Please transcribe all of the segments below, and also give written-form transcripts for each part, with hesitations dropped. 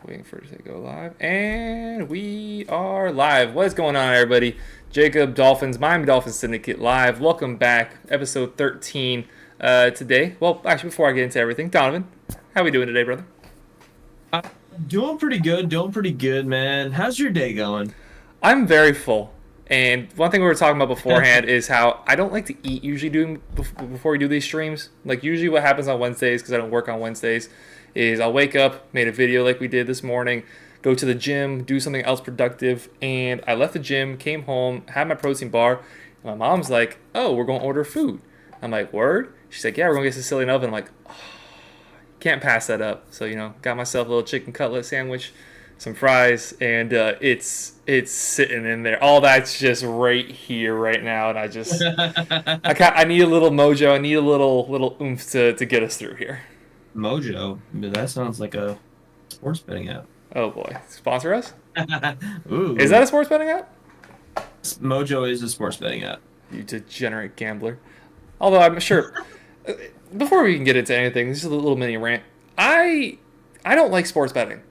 Waiting for it to go live. And we are live. What is going on, everybody? Jacob, Dolphins, Miami Dolphins Syndicate live. Welcome back. Episode 13 today. Well, actually, before I get into everything, Donovan, how we doing today, brother? Uh, doing pretty good, man. How's your day going? I'm very full. And one thing we were talking about beforehand is how I don't like to eat usually before we do these streams. Like, usually what happens on Wednesdays, because I don't work on Wednesdays, is I'll wake up, made a video like we did this morning, go to the gym, do something else productive, and I left the gym, came home, had my protein bar, and my mom's like, oh, we're going to order food. I'm like, word? She's like, yeah, we're going to get Sicilian oven. I'm like, oh, can't pass that up. So, got myself a little chicken cutlet sandwich, some fries, and it's sitting in there. All that's just right here, right now, and I need a little mojo. I need a little oomph to get us through here. Mojo. That sounds like a sports betting app. Oh boy, sponsor us? Ooh. Is that a sports betting app? Mojo is a sports betting app. You degenerate gambler. Although I'm sure. Before we can get into anything, this is a little mini rant. I don't like sports betting.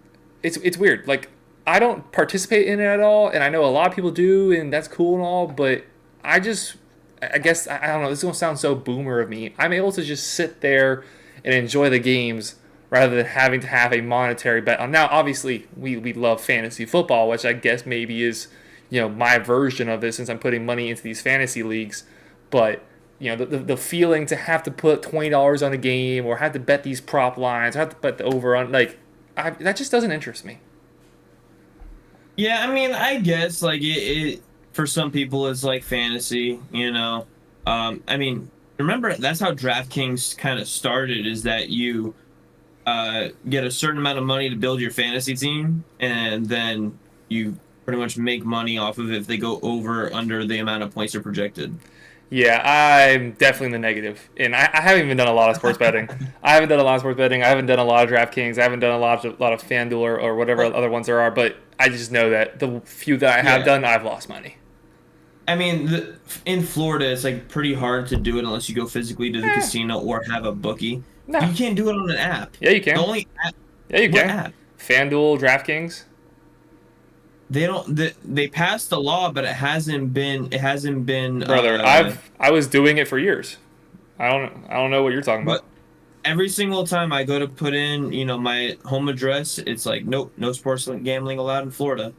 It's weird. Like, I don't participate in it at all, and I know a lot of people do, and that's cool and all. But I guess I don't know. This is gonna sound so boomer of me. I'm able to just sit there and enjoy the games rather than having to have a monetary bet on. Now, obviously, we love fantasy football, which I guess maybe is my version of this since I'm putting money into these fantasy leagues. But the feeling to have to put $20 on a game or have to bet these prop lines or have to bet the over on that just doesn't interest me. Yeah, I mean, I guess like it for some people it's like fantasy. I mean, remember that's how DraftKings kind of started is that you get a certain amount of money to build your fantasy team, and then you pretty much make money off of it if they go over under the amount of points are projected. Yeah, I'm definitely in the negative. And I haven't even done a lot of sports betting. I haven't done a lot of sports betting. I haven't done a lot of DraftKings. I haven't done a lot of FanDuel or whatever Well, other ones there are. But I just know that the few that I have yeah. done, I've lost money. I mean, in Florida, it's like pretty hard to do it unless you go physically to the Eh, casino or have a bookie. no. You can't do it on an app. Yeah, you The can. only app, Yeah, you what can. app? FanDuel, DraftKings. They don't. They passed the law, but it hasn't been. It hasn't been. Brother, I was doing it for years. I don't know what you're talking about. But every single time I go to put in, my home address, it's like, nope, no sports gambling allowed in Florida.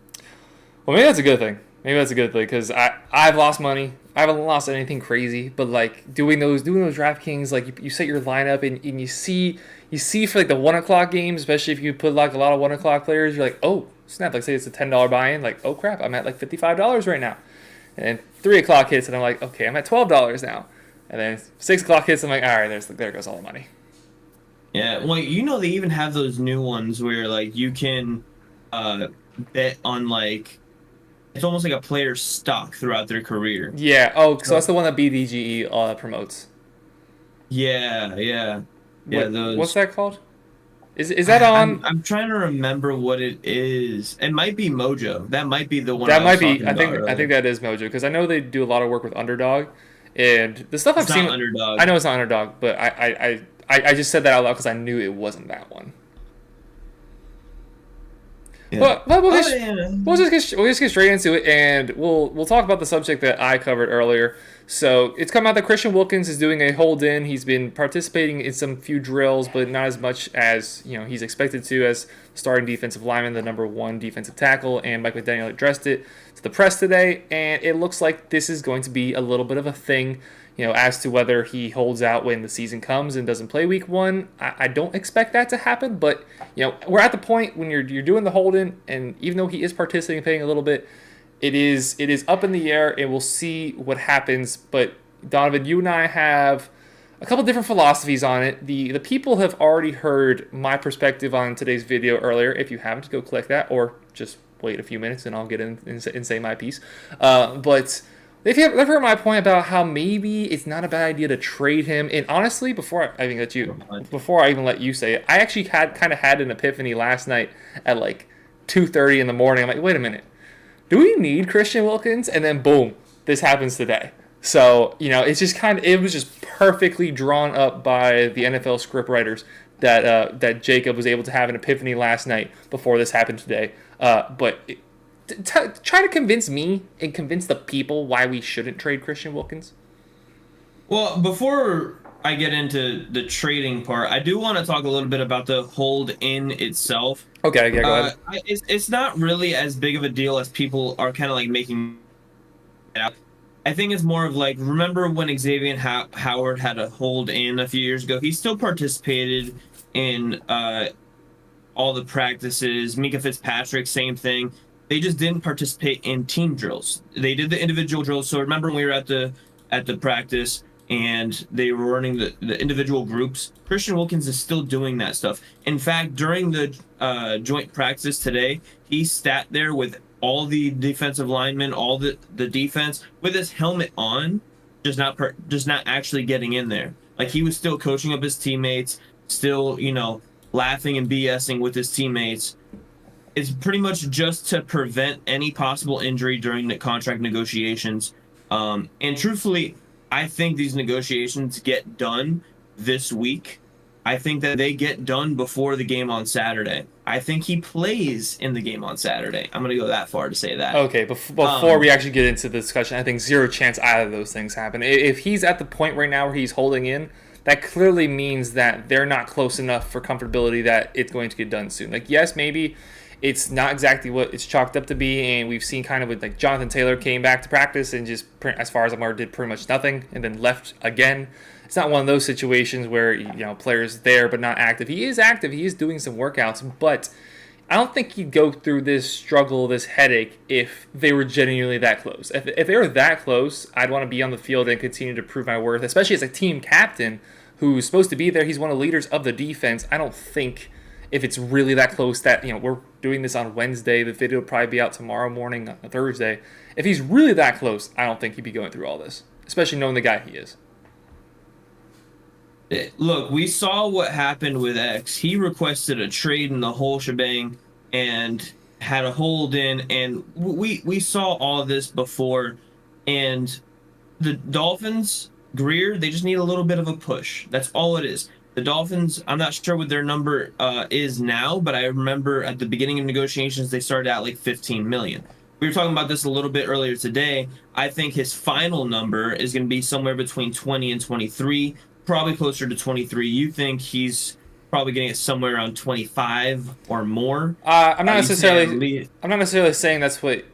Well, maybe that's a good thing. Maybe that's a good thing because I've lost money. I haven't lost anything crazy, but like doing those DraftKings, like you set your lineup and you see for like the 1 o'clock games, especially if you put like a lot of 1 o'clock players, you're like, oh snap! Like say it's a $10 buy-in, like oh crap, I'm at like $55 right now, and 3 o'clock hits and I'm like, okay, I'm at $12 now, and then 6 o'clock hits, I'm like, all right, there goes all the money. Yeah, well, they even have those new ones where like you can uh bet on like it's almost like a player's stock throughout their career. Yeah. Oh, so that's So the one that BDGE promotes. yeah, What's those. that called? Is that I'm on? I'm trying to remember what it is. It might be Mojo. That might be the one That I was might be. talking I about think. I think earlier. that is Mojo because I know they do a lot of work with Underdog, and the stuff I've It's not seen. I Underdog. know it's not Underdog, but I just said that out loud because I knew it wasn't that one. Yeah. But Oh yeah. we'll just get straight into it, and we'll talk about the subject that I covered earlier. So it's come out that Christian Wilkins is doing a hold in. He's been participating in some few drills, but not as much as he's expected to as starting defensive lineman, the number one defensive tackle. And Mike McDaniel addressed it to the press today, and it looks like this is going to be a little bit of a thing. As to whether he holds out when the season comes and doesn't play week one, I don't expect that to happen. But we're at the point when you're doing the hold in, and even though he is participating a little bit, it is up in the air, and we'll see what happens. But Donovan, you and I have a couple different philosophies on it. The people have already heard my perspective on today's video earlier. If you haven't, go click that, or just wait a few minutes and I'll get in and say my piece. But they've heard my point about how maybe it's not a bad idea to trade him. And honestly, before I even let you say it, I actually had an epiphany last night at like 2:30 in the morning. I'm like, wait a minute, do we need Christian Wilkins? And then boom, this happens today. So it's just it was just perfectly drawn up by the NFL script writers that Jacob was able to have an epiphany last night before this happened today. Try to convince me and convince the people why we shouldn't trade Christian Wilkins. Well, before I get into the trading part, I do want to talk a little bit about the hold in itself. Okay, yeah, go ahead. It's not really as big of a deal as people are kind of like making it out. I think it's more of like, remember when Xavier Howard had a hold in a few years ago? He still participated in all the practices. Mika Fitzpatrick, same thing. They just didn't participate in team drills. They did the individual drills. So remember when we were at the practice and they were running the individual groups? Christian Wilkins is still doing that stuff. In fact, during the joint practice today, he sat there with all the defensive linemen, all the defense with his helmet on, just not actually getting in there. Like, he was still coaching up his teammates, still, laughing and BSing with his teammates. It's pretty much just to prevent any possible injury during the contract negotiations. And truthfully, I think these negotiations get done this week. I think that they get done before the game on Saturday. I think he plays in the game on Saturday. I'm going to go that far to say that. Okay, before we actually get into the discussion, I think zero chance either of those things happen. If he's at the point right now where he's holding in, that clearly means that they're not close enough for comfortability that it's going to get done soon. Like, yes, maybe it's not exactly what it's chalked up to be, and we've seen kind of with, like, Jonathan Taylor came back to practice and just, as far as I'm aware, did pretty much nothing and then left again. It's not one of those situations where, players there but not active. He is active. He is doing some workouts, but I don't think he'd go through this struggle, this headache, if they were genuinely that close. If they were that close, I'd want to be on the field and continue to prove my worth, especially as a team captain who's supposed to be there. He's one of the leaders of the defense. I don't think if it's really that close that, we're doing this on Wednesday, the video will probably be out tomorrow morning, Thursday. If he's really that close, I don't think he'd be going through all this, especially knowing the guy he is. Look, we saw what happened with X. He requested a trade in the whole shebang and had a hold in, and we saw all of this before. And the Dolphins, Greer, they just need a little bit of a push. That's all it is. The Dolphins, I'm not sure what their number is now, but I remember at the beginning of negotiations, they started at like 15 million. We were talking about this a little bit earlier today. I think his final number is going to be somewhere between 20 and 23. Probably closer to 23. You think he's probably getting it somewhere around 25 or more? I'm not necessarily saying that's what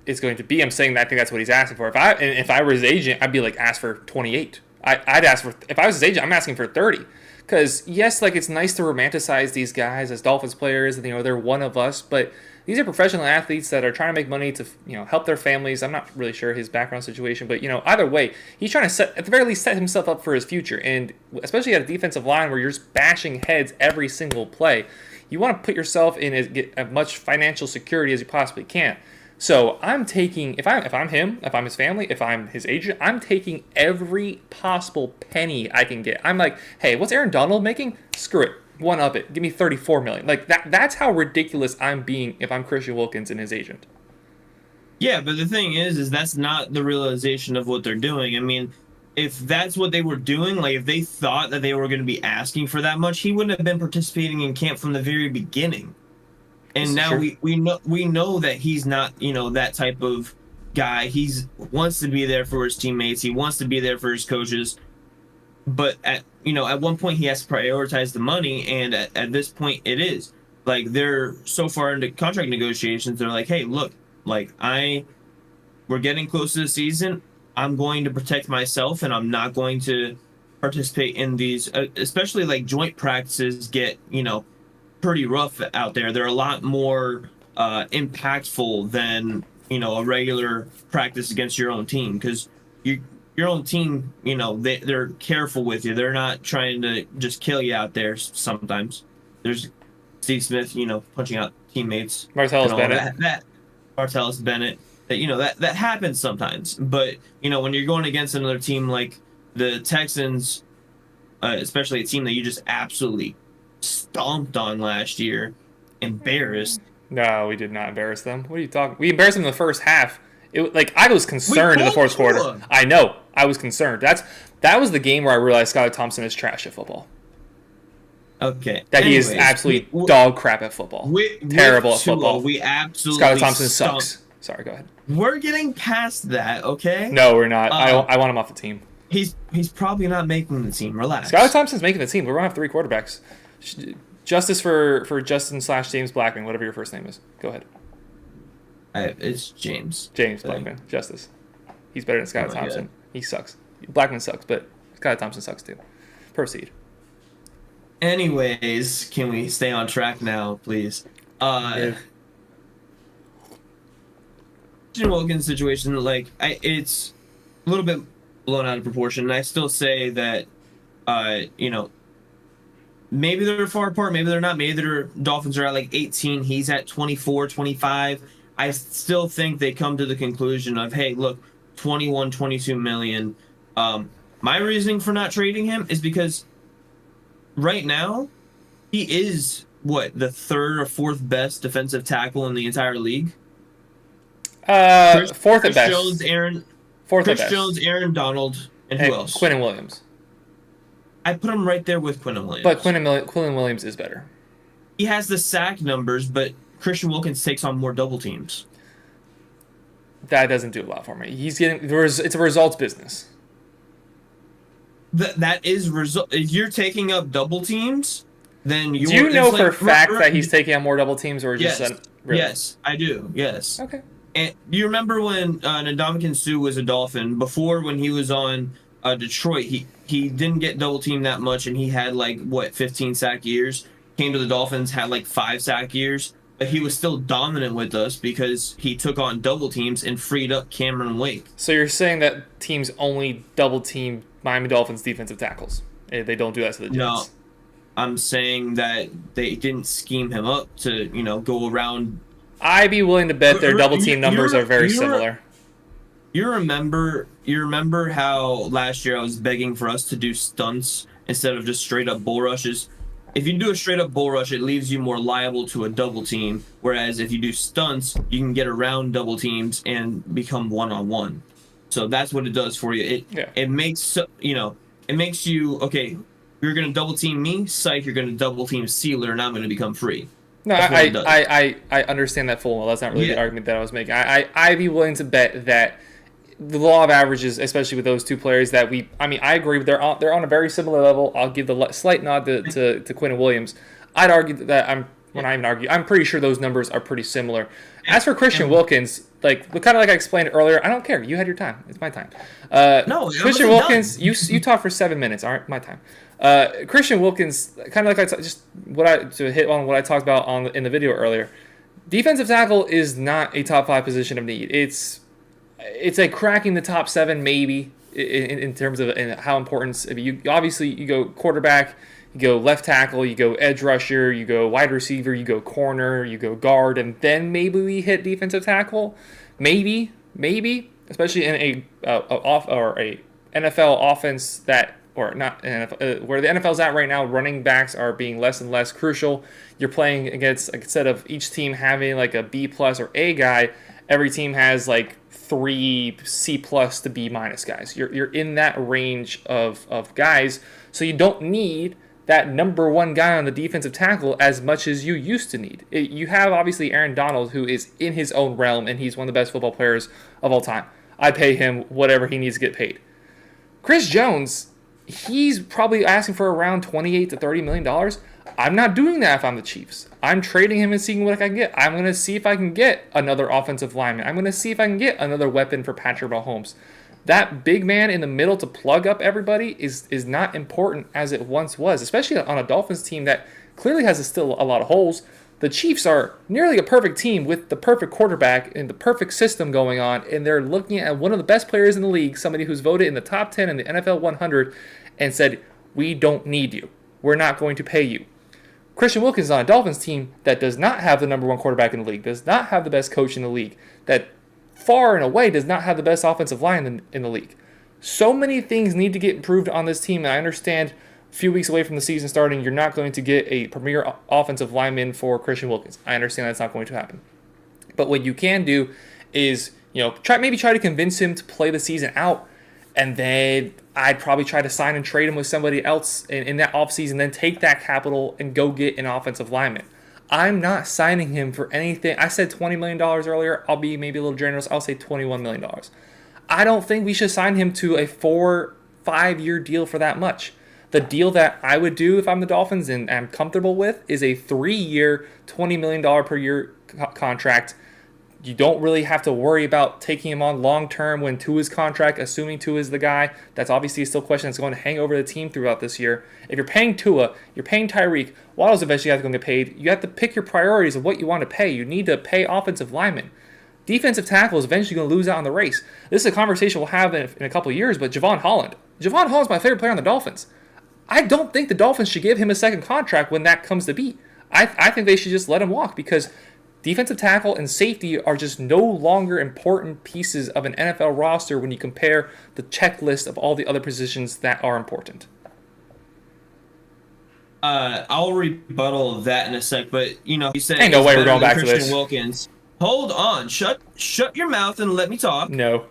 it's going to be. I'm saying that I think that's what he's asking for. If I were his agent, I'd be like, ask for 28. I'd ask for, if I was his agent, I'm asking for 30. Because yes, like, it's nice to romanticize these guys as Dolphins players, and they're one of us, but these are professional athletes that are trying to make money to, help their families. I'm not really sure his background situation, but, either way, he's trying to at the very least set himself up for his future. And especially at a defensive line where you're just bashing heads every single play, you want to put yourself in as much financial security as you possibly can. So I'm taking, if I'm him, if I'm his family, if I'm his agent, I'm taking every possible penny I can get. I'm like, hey, what's Aaron Donald making? Screw it. One up it. Give me $34 million. Like, that's how ridiculous I'm being if I'm Christian Wilkins and his agent. Yeah, but the thing is that's not the realization of what they're doing. I mean, if that's what they were doing, like, if they thought that they were going to be asking for that much, he wouldn't have been participating in camp from the very beginning. And now we know that he's not, that type of guy. He's wants to be there for his teammates. He wants to be there for his coaches. But at one point he has to prioritize the money, and at this point it is. Like, they're so far into contract negotiations, they're like, hey, look, like, we're getting close to the season. I'm going to protect myself, and I'm not going to participate in these, especially like joint practices get, pretty rough out there. They're a lot more impactful than, a regular practice against your own team, because your own team, they're careful with you. They're not trying to just kill you out there sometimes. There's Steve Smith, punching out teammates. Martellus Bennett. Martellus Bennett. That happens sometimes. But, when you're going against another team like the Texans, especially a team that you just absolutely stomped on last year, embarrassed. No, we did not embarrass them. What are you talking? We embarrassed them in the first half. I was concerned in the fourth quarter. I know. I was concerned. That was the game where I realized Scott Thompson is trash at football. Okay. That he is Anyways, absolutely dog crap at football. Terrible at Tua, football. we Skylar absolutely Thompson stunk. sucks. Sorry, go ahead. We're getting past that, okay? No, we're not. Um, I want him off the team. he's probably not making the team. Skylar Relax. Thompson's making the team. We're going to have 3 quarterbacks. Justice for Justin/James Blackman, whatever your first name is. Go ahead. It's James. James Like, Blackman. Justice. He's better than Skylar Oh my Thompson. God. He sucks. Blackman sucks, but Skylar Thompson sucks too. Proceed. Anyways, can we stay on track now, please? Yeah. Wilkins situation, like it's a little bit blown out of proportion. And I still say that, you know, maybe they're far apart, maybe they're not. Maybe their Dolphins are at like 18, he's at 24, 25. I still think they come to the conclusion of, hey, look, 21, 22 million. My reasoning for not trading him is because right now he is what, the 3rd or 4th best defensive tackle in the entire league. Fourth at Chris best. Jones, Fourth at Chris best. Jones, Aaron Donald, and who else? Quinnen Williams. I put him right there with Quinnen Williams. But Quinnen Williams is better. He has the sack numbers, but Christian Wilkins takes on more double teams. That doesn't do a lot for me. He's getting it's a results business. That is result. If you're taking up double teams, then you. Do you know for a fact that he's taking on more double teams, or just really? Yes, I do. Yes. Okay. And you remember when Ndamukong Suh was a Dolphin before, when he was on Detroit, he didn't get double teamed that much, and he had like what 15 sack years. Came to the Dolphins, had like 5 sack years, but he was still dominant with us because he took on double teams and freed up Cameron Wake. So you're saying that teams only double team Miami Dolphins defensive tackles? They don't do that to the Jets? No, I'm saying that they didn't scheme him up to, go around. I'd be willing to bet their double team numbers are very similar. You remember how last year I was begging for us to do stunts instead of just straight up bull rushes? If you do a straight up bull rush, it leaves you more liable to a double team. Whereas if you do stunts, you can get around double teams and become 1-on-1. So that's what it does for you. It makes it makes you, okay, you're gonna double team me, psych, you're gonna double team Sealer, and I'm gonna become free. No, I understand that full well. That's not really the argument that I was making. I'd be willing to bet that the law of averages, especially with those two players, that I agree with, they're on a very similar level. I'll give the slight nod to Quinnen Williams. I'd argue that I'm pretty sure those numbers are pretty similar. As for Christian Wilkins, kind of like I explained earlier, I don't care. You had your time. It's my time. No, Christian Wilkins, you talked for 7 minutes. All right, my time. Christian Wilkins, kind of like to hit on what I talked about in the video earlier. Defensive tackle is not a top 5 position of need. It's a cracking the top 7 maybe in terms of how important. You go quarterback, you go left tackle, you go edge rusher, you go wide receiver, you go corner, you go guard, and then maybe we hit defensive tackle. Maybe, especially in a NFL offense where the NFL's at right now, running backs are being less and less crucial. You're playing against, instead of each team having like a B+ or A guy, every team has like 3 C+ to B- guys. You're in that range of guys, so you don't need that number 1 guy on the defensive tackle as much as you used to need. You have obviously Aaron Donald, who is in his own realm, and he's one of the best football players of all time. I pay him whatever he needs to get paid. Chris Jones, he's probably asking for around $28 to $30 million. I'm not doing that if I'm the Chiefs. I'm trading him and seeing what I can get. I'm going to see if I can get another offensive lineman. I'm going to see if I can get another weapon for Patrick Mahomes. That big man in the middle to plug up everybody is not important as it once was, especially on a Dolphins team that clearly has still a lot of holes. The Chiefs are nearly a perfect team with the perfect quarterback and the perfect system going on, and they're looking at one of the best players in the league, somebody who's voted in the top 10 in the NFL 100, and said, we don't need you. We're not going to pay you. Christian Wilkins is on a Dolphins team that does not have the number 1 quarterback in the league, does not have the best coach in the league, that far and away does not have the best offensive line in the league. So many things need to get improved on this team, and I understand a few weeks away from the season starting, you're not going to get a premier offensive lineman for Christian Wilkins. I understand that's not going to happen. But what you can do is, try to convince him to play the season out and then I'd probably try to sign and trade him with somebody else in that offseason, then take that capital and go get an offensive lineman. I'm not signing him for anything. I said $20 million earlier. I'll be maybe a little generous. I'll say $21 million. I don't think we should sign him to a 4-5 year deal for that much. The deal that I would do if I'm the Dolphins and I'm comfortable with is a 3-year, $20 million per year contract. You don't really have to worry about taking him on long term when Tua's contract, assuming Tua is the guy. That's obviously still a question that's going to hang over the team throughout this year. If you're paying Tua, you're paying Tyreek, Waddle's eventually have to go get paid. You have to pick your priorities of what you want to pay. You need to pay offensive linemen. Defensive tackle is eventually going to lose out on the race. This is a conversation we'll have in a couple of years, but Javon Holland. Javon Holland's my favorite player on the Dolphins. I don't think the Dolphins should give him a second contract when that comes to be. I think they should just let him walk because defensive tackle and safety are just no longer important pieces of an NFL roster when you compare the checklist of all the other positions that are important. I'll rebuttal that in a sec, but you said ain't no way we're going back Christian to this. Wilkins. Hold on, shut your mouth and let me talk. No.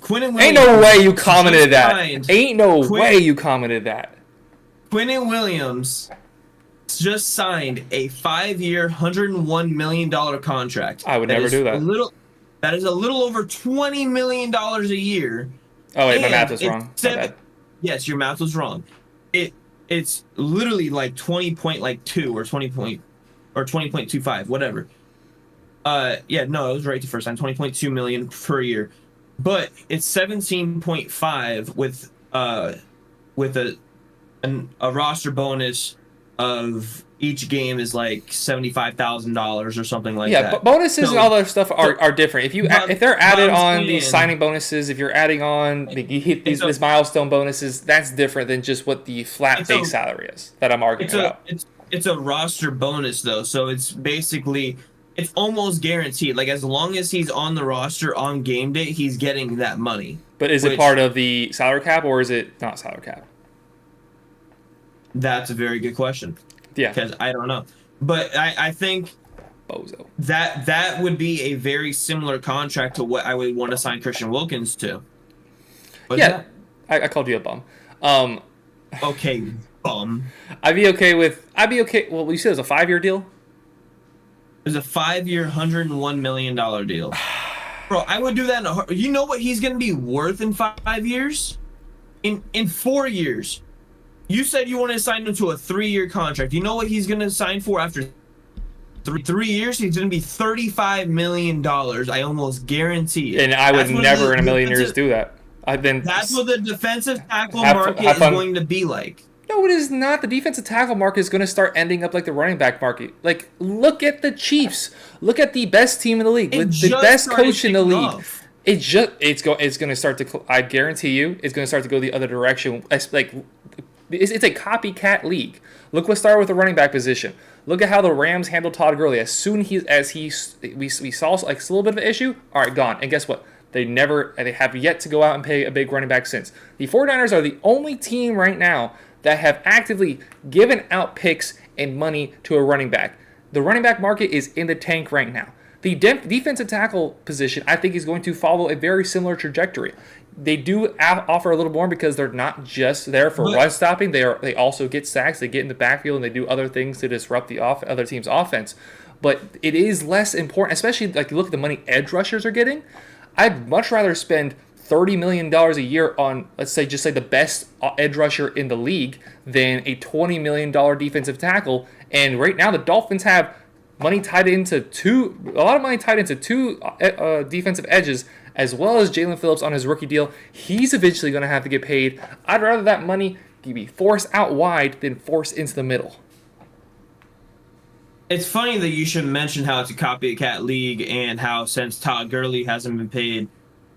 Quinnen Williams. Ain't no way you commented that. Ain't no way you commented that. Quinnen Williams just signed a 5-year, $101 million contract. I would never do that. That is a little over $20 million a year. Oh wait, my math was wrong. Yes, your math was wrong. It's literally like 20.2 or 20.25, whatever. Yeah, no, I was right the first time. 20.2 million per year. But it's 17.5 with a roster bonus of each game is like $75,000 or something like that. Yeah, but bonuses and all that stuff are different. If they're added on these signing bonuses, if you're adding on you hit these milestone bonuses, that's different than just what the flat base salary is that I'm arguing about. It's a roster bonus though, so it's basically it's almost guaranteed. Like as long as he's on the roster on game day, he's getting that money. But is it part of the salary cap or is it not salary cap? That's a very good question. Yeah. Because I don't know. But I think Bozo. that would be a very similar contract to what I would want to sign Christian Wilkins to. I called you a bum. Okay, bum. I'd be okay. Well, you said it was a 5-year deal? It was a 5-year, $101 million deal. Bro, I would do that you know what he's going to be worth in 5 years? In 4 years. You said you wanted to sign him to a 3-year contract. You know what he's going to sign for after 3 years? He's going to be $35 million. I almost guarantee it. And I would never in a million years do that. That's what the defensive tackle market is going to be like. No, it is not. The defensive tackle market is going to start ending up like the running back market. Like, look at the Chiefs. Look at the best team in the league with the best coach in the league. It's going to start to. I guarantee you, it's going to start to go the other direction. Like, it's a copycat league. Look what started with the running back position. Look at how the Rams handled Todd Gurley. As soon as we saw like a little bit of an issue, all right, gone. And guess what? They have yet to go out and pay a big running back since. The 49ers are the only team right now that have actively given out picks and money to a running back. The running back market is in the tank right now. The defensive tackle position, I think, is going to follow a very similar trajectory. They do offer a little more because they're not just there for run stopping. They also get sacks. They get in the backfield and they do other things to disrupt the other team's offense. But it is less important, especially like you look at the money edge rushers are getting. I'd much rather spend $30 million a year on, let's say, just say the best edge rusher in the league than a $20 million defensive tackle. And right now the Dolphins have money tied into two defensive edges, as well as Jalen Phillips on his rookie deal. He's eventually going to have to get paid. I'd rather that money be forced out wide than forced into the middle. It's funny that you should mention how it's a copycat league and how since Todd Gurley hasn't been paid,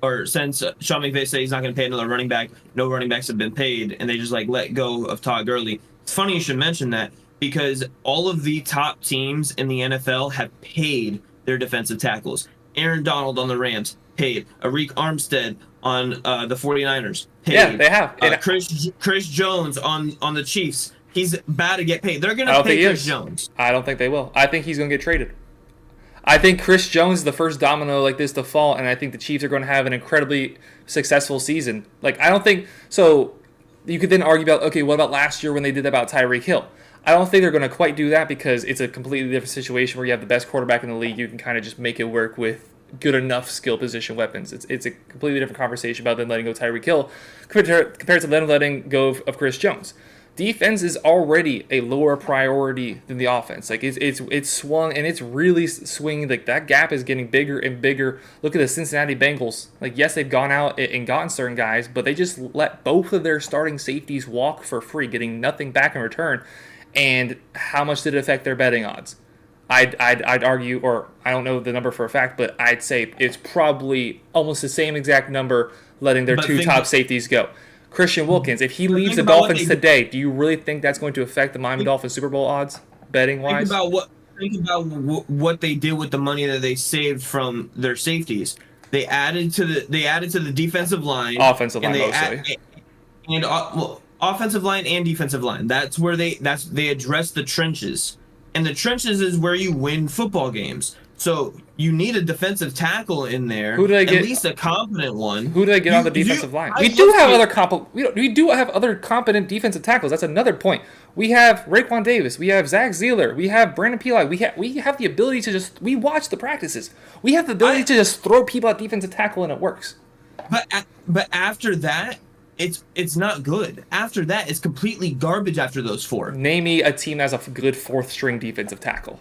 or since Sean McVay said he's not going to pay another running back, no running backs have been paid, and they just let go of Todd Gurley. It's funny you should mention that because all of the top teams in the NFL have paid their defensive tackles. Aaron Donald on the Rams, paid. Arik Armstead on the 49ers, paid. Yeah, they have. Chris Jones on the Chiefs. He's bad to get paid. They're going to pay Chris Jones. I don't think they will. I think he's going to get traded. I think Chris Jones is the first domino like this to fall, and I think the Chiefs are going to have an incredibly successful season. Like, I don't think so. You could then argue about, okay, what about last year when they did that about Tyreek Hill? I don't think they're going to quite do that because it's a completely different situation where you have the best quarterback in the league. You can kind of just make it work with good enough skill position weapons. It's a completely different conversation about them letting go Tyreek Hill compared to them letting go of Chris Jones. Defense is already a lower priority than the offense. Like it's swung and it's really swinging. Like that gap is getting bigger and bigger. Look at the Cincinnati Bengals. Like yes, they've gone out and gotten certain guys, but they just let both of their starting safeties walk for free, getting nothing back in return. And how much did it affect their betting odds? I'd argue, or I don't know the number for a fact, but I'd say it's probably almost the same exact number letting their two top safeties go. Christian Wilkins, if he leaves the Dolphins today, do you really think that's going to affect the Miami Dolphins Super Bowl odds, betting wise? Think about what they did with the money that they saved from their safeties. They added to the defensive line, offensive line mostly, offensive line and defensive line. That's where they address the trenches, and the trenches is where you win football games. So you need a defensive tackle in there. Who do they get? At least a competent one. Who do they get on the defensive line? We do have other competent defensive tackles. That's another point. We have Raekwon Davis. We have Zach Zeeler. We have Brandon Pili. We have the ability to we watch the practices. We have the ability to just throw people at defensive tackle and it works. But after that, it's not good. After that, it's completely garbage. After those four, name me a team that has a good fourth string defensive tackle.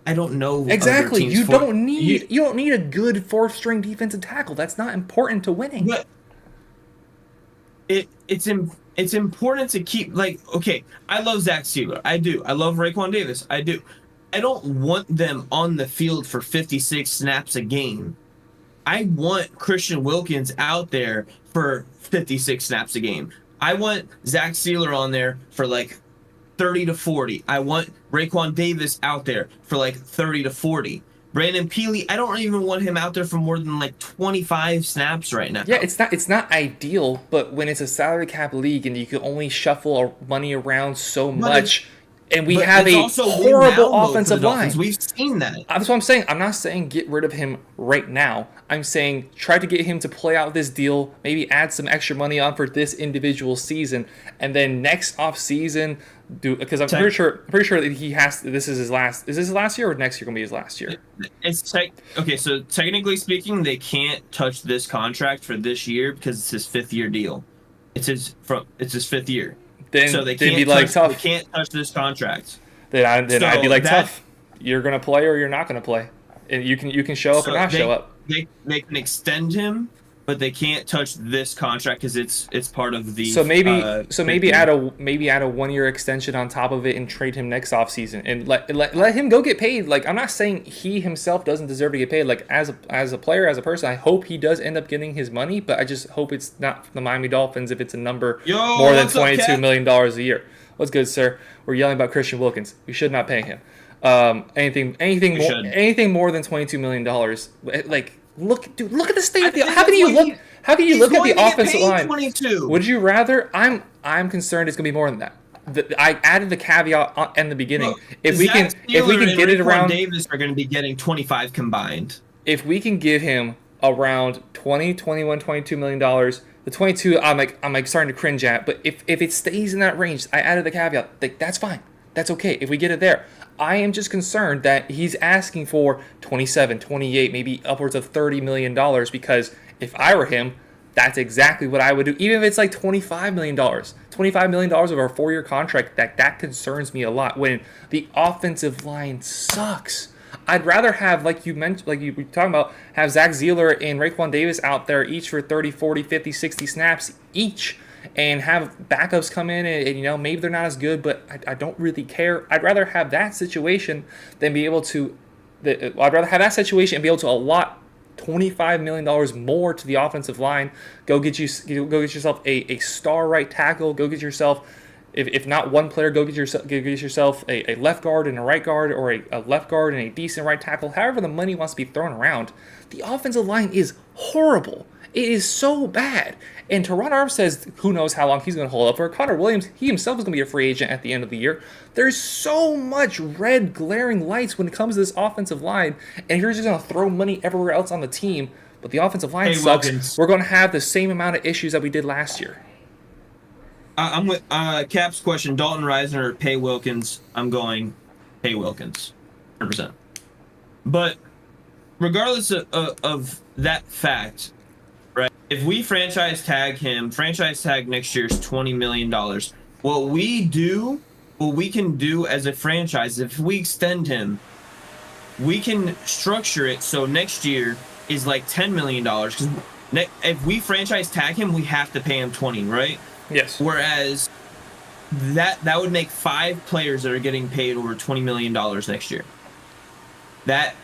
I don't know. Exactly. You don't need a good fourth string defensive tackle. That's not important to winning. But it's important to keep okay, I love Zach Sealer. I do. I love Raekwon Davis. I do. I don't want them on the field for 56 snaps a game. I want Christian Wilkins out there for 56 snaps a game. I want Zach Sealer on there for 30 to 40. I want Raekwon Davis out there for 30 to 40. Brandon Pili, I don't even want him out there for more than 25 snaps right now. Yeah, it's not ideal, but when it's a salary cap league and you can only shuffle money around so much, and we have a horrible offensive line. We've seen that. That's what I'm saying. I'm not saying get rid of him right now. I'm saying try to get him to play out this deal, maybe add some extra money on for this individual season, and then next off season because I'm pretty sure that he has. This is his last. Is this his last year or next year gonna be his last year? Okay. So technically speaking, they can't touch this contract for this year because it's his 5th year deal. It's his 5th year. Then so they can't be tough. They can't touch this contract. Then I'd be tough. You're gonna play or you're not gonna play, and you can show up or not show up. They can extend him, but they can't touch this contract because it's part of the. So maybe add a 1-year extension on top of it and trade him next offseason and let him go get paid. I'm not saying he himself doesn't deserve to get paid. As a player, as a person, I hope he does end up getting his money, but I just hope it's not the Miami Dolphins if it's a number more than $22 million a year. What's good, sir? We're yelling about Christian Wilkins. We should not pay him. Anything more than $22 million. Look at the state of the. How can you look at the offensive line? 22. Would you rather? I'm concerned it's gonna be more than that. I added the caveat in the beginning. Look, if we can get it around, Davis are going to be getting 25 combined. If we can give him around 20, 21, $22 million, the 22 I'm starting to cringe at. But if it stays in that range, I added the caveat. That's fine. That's okay if we get it there. I am just concerned that he's asking for 27, 28, maybe upwards of $30 million because if I were him, that's exactly what I would do. Even if it's $25 million. $25 million over a 4-year contract, that concerns me a lot when the offensive line sucks. I'd rather have, like you mentioned, like you were talking about, have Zach Zeeler and Raekwon Davis out there each for 30, 40, 50, 60 snaps each and have backups come in and maybe they're not as good, but I don't really care. I'd rather have that situation than be able to I'd rather have that situation and be able to allot $25 million more to the offensive line. Go get yourself a star right tackle. Go get yourself, if not one player, go get yourself a left guard and a right guard, or a left guard and a decent right tackle. However the money wants to be thrown around. The offensive line is horrible. It is so bad. And Teron Armstead, who knows how long he's going to hold up for. Connor Williams, he himself is going to be a free agent at the end of the year. There's so much red glaring lights when it comes to this offensive line, and you're just going to throw money everywhere else on the team. But the offensive line sucks. Wilkins. We're going to have the same amount of issues that we did last year. I'm with Cap's question. Dalton Reisner or pay Wilkins? I'm going pay Wilkins, 100%. But regardless of that fact, right? If we franchise tag next year's $20 million. What we can do as a franchise, if we extend him, we can structure it so next year is like $10 million. Because if we franchise tag him, we have to pay him 20, right? Yes. Whereas that would make 5 players that are getting paid over $20 million next year. That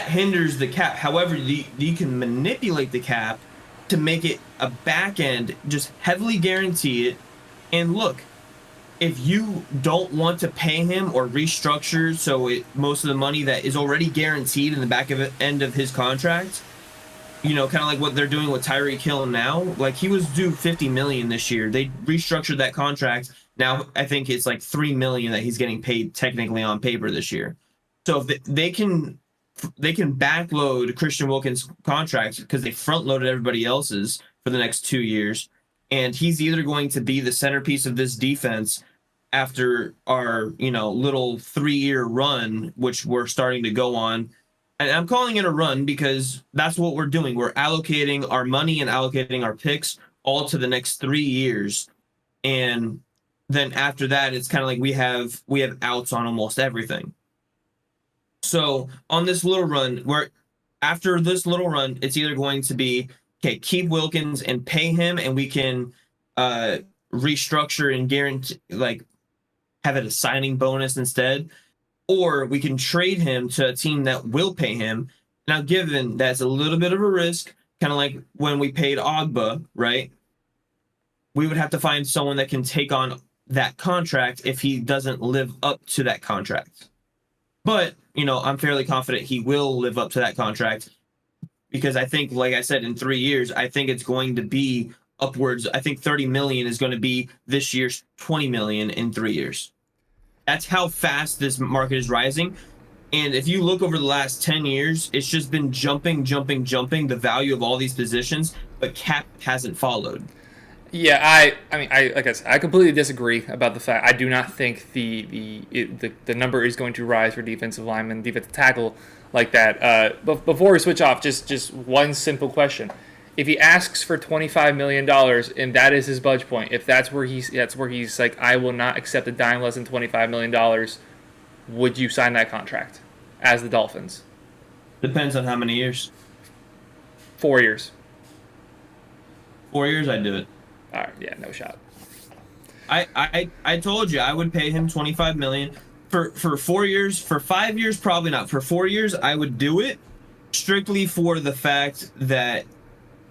hinders the cap. However, you can manipulate the cap to make it a back end, just heavily guarantee it. And look, if you don't want to pay him or restructure so most of the money that is already guaranteed in the back end of his contract, kind of like what they're doing with Tyreek Hill now. Like, he was due $50 million this year. They restructured that contract. Now I think it's like $3 million that he's getting paid technically on paper this year. So if they can backload Christian Wilkins' contract because they front-loaded everybody else's for the next 2 years, and he's either going to be the centerpiece of this defense after our little 3-year run, which we're starting to go on. And I'm calling it a run because that's what we're doing. We're allocating our money and allocating our picks all to the next 3 years. And then after that, it's kind of like we have outs on almost everything. So on this little run, after this little run, it's either going to be, okay, keep Wilkins and pay him, and we can restructure and guarantee, like, have it a signing bonus instead. Or we can trade him to a team that will pay him. Now, given that's a little bit of a risk, kind of like when we paid Ogba, right? We would have to find someone that can take on that contract if he doesn't live up to that contract. But, I'm fairly confident he will live up to that contract because I think, like I said, in 3 years, I think it's going to be upwards. I think $30 million is going to be this year's $20 million in 3 years. That's how fast this market is rising. And if you look over the last 10 years, it's just been jumping, the value of all these positions, but cap hasn't followed. Yeah, I completely disagree about the fact. I do not think the number is going to rise for defensive linemen, defensive tackle like that. But before we switch off, just one simple question: if he asks for $25 million and that is his budget point, if that's where he's like, I will not accept a dime less than $25 million, would you sign that contract as the Dolphins? Depends on how many years. 4 years. 4 years, I'd do it. All right, yeah, no shot. I told you I would pay him $25 million for 4 years. For 5 years, probably not. For 4 years, I would do it strictly for the fact that,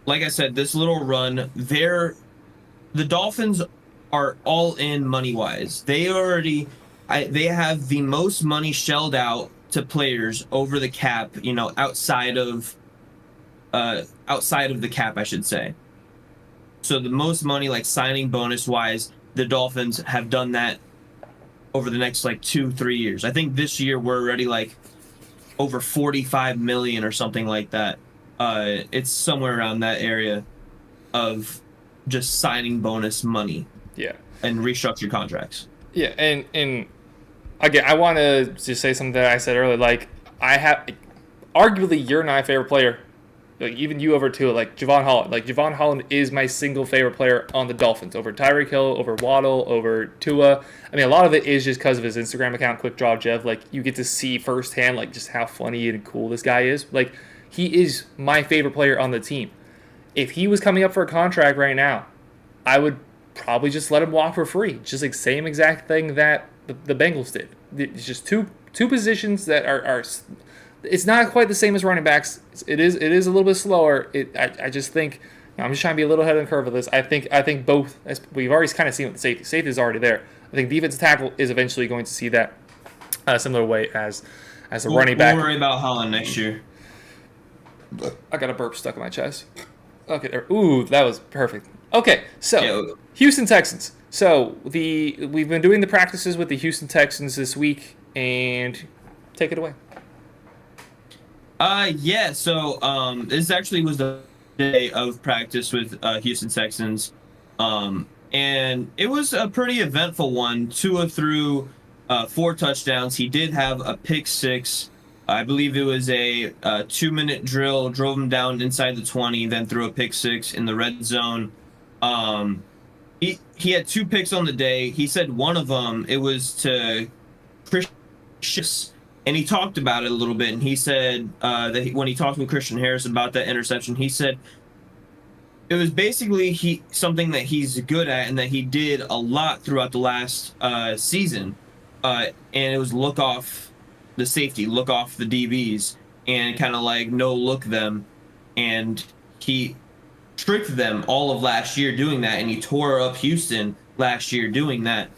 like I said, this little run, the Dolphins are all in money wise. They have the most money shelled out to players over the cap, outside of the cap, I should say. So the most money, like signing bonus wise, the Dolphins have done that over the next like 2-3 years. I think this year we're already like over 45 million or something like that. It's somewhere around that area of just signing bonus money. Yeah. And restructured contracts. Yeah, and again, I want to just say something that I said earlier. Like, I have, arguably, you're my favorite player. Like, even you over Tua, like Javon Holland. Like, Javon Holland is my single favorite player on the Dolphins. Over Tyreek Hill, over Waddle, over Tua. I mean, a lot of it is just because of his Instagram account, Quick Draw Jeff. Like, you get to see firsthand, like, just how funny and cool this guy is. Like, he is my favorite player on the team. If he was coming up for a contract right now, I would probably just let him walk for free. Just like same exact thing that the Bengals did. It's just two positions that are it's not quite the same as running backs. It is a little bit slower. I just think, I'm just trying to be a little ahead of the curve of this. I think both, as we've already kind of seen with the safety. Safety is already there. I think defensive tackle is eventually going to see that similar way as a running back. We'll worry about Holland next year. I got a burp stuck in my chest. Okay. Ooh, that was perfect. Okay, so Yeah. Houston Texans. So we've been doing the practices with the Houston Texans this week, and take it away. Yeah. So this actually was the day of practice with Houston Texans, and it was a pretty eventful one. Tua threw 4 touchdowns. He did have a pick six. I believe it was a 2-minute drill. Drove him down inside the 20, then threw a pick six in the red zone. Um, he had 2 picks on the day. He said one of them it was to Chris, and he talked about it a little bit. And he said when he talked with Christian Harris about that interception, he said it was basically something that he's good at and that he did a lot throughout the last season. And it was look off the safety, look off the DBs, and kind of like no look them. And he tricked them all of last year doing that, and he tore up Houston last year doing that.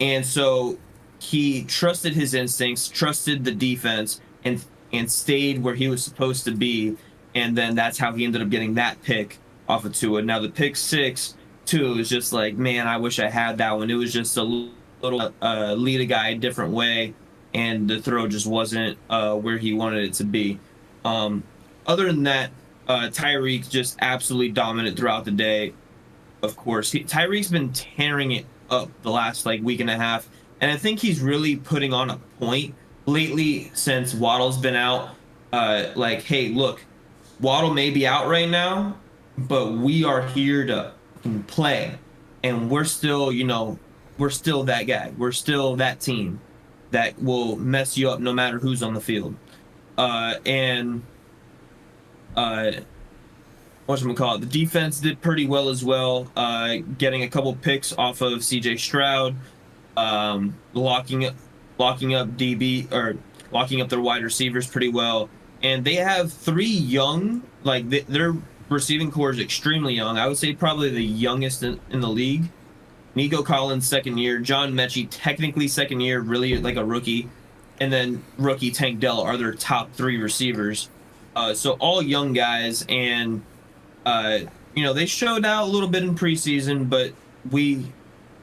And so he trusted his instincts, trusted the defense, and stayed where he was supposed to be. And then that's how he ended up getting that pick off of Tua. Now the pick six, Tua was just like, man, I wish I had that one. It was just a little lead a guy a different way, and the throw just wasn't where he wanted it to be. Other than that, Tyreek just absolutely dominant throughout the day. Of course, Tyreek's been tearing it up the last like week and a half, and I think he's really putting on a point lately since Waddle's been out. Like, hey, look, Waddle may be out right now, but we are here to play, and we're still, we're still that guy. We're still that team that will mess you up no matter who's on the field. And whatchamacallit, the defense did pretty well as well, getting a couple picks off of CJ Stroud, locking up DB, or locking up their wide receivers pretty well. And they have 3 young, like their receiving core is extremely young. I would say probably the youngest in the league. Nico Collins, second year. John Mechie, technically second year, really like a rookie. And then rookie Tank Dell are their top 3 receivers. So all young guys, and they showed out a little bit in preseason, but we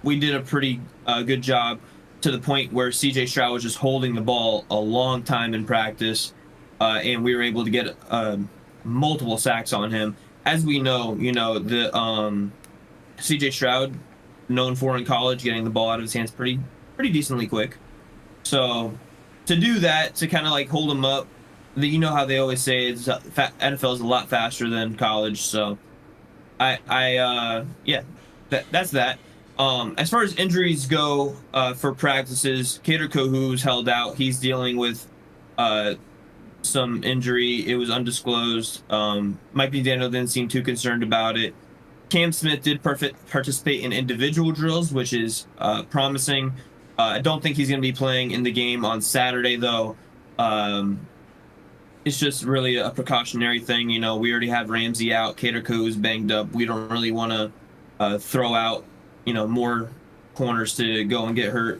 did a pretty good job, to the point where CJ Stroud was just holding the ball a long time in practice, and we were able to get multiple sacks on him. As we know, the CJ Stroud, known for in college getting the ball out of his hands pretty decently quick. So to do that, to kind of like hold him up, how they always say it's NFL is a lot faster than college. So that's that. As far as injuries go, for practices, Kader Kohou's held out. He's dealing with some injury. It was undisclosed. Mike McDaniel didn't seem too concerned about it. Cam Smith did participate in individual drills, which is promising. I don't think he's going to be playing in the game on Saturday, though. It's just really a precautionary thing. We already have Ramsey out. Kader Kohou's banged up. We don't really want to throw out, more corners to go and get hurt.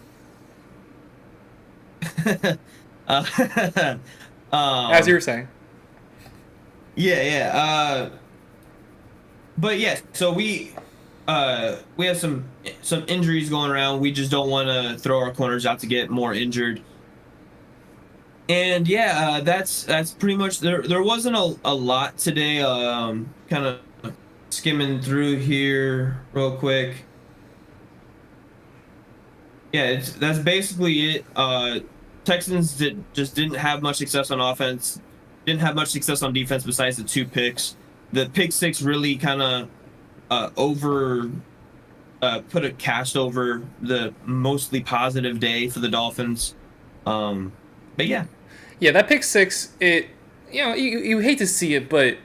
As you were saying. Yeah. But yeah, so we have some injuries going around. We just don't want to throw our corners out to get more injured. And yeah, that's pretty much. There wasn't a lot today. Kind of skimming through here real quick. Yeah, that's basically it. Texans didn't have much success on offense. Didn't have much success on defense besides the 2 picks. The pick six really kind of put a cast over the mostly positive day for the Dolphins. But yeah. Yeah, that pick six, you hate to see it, but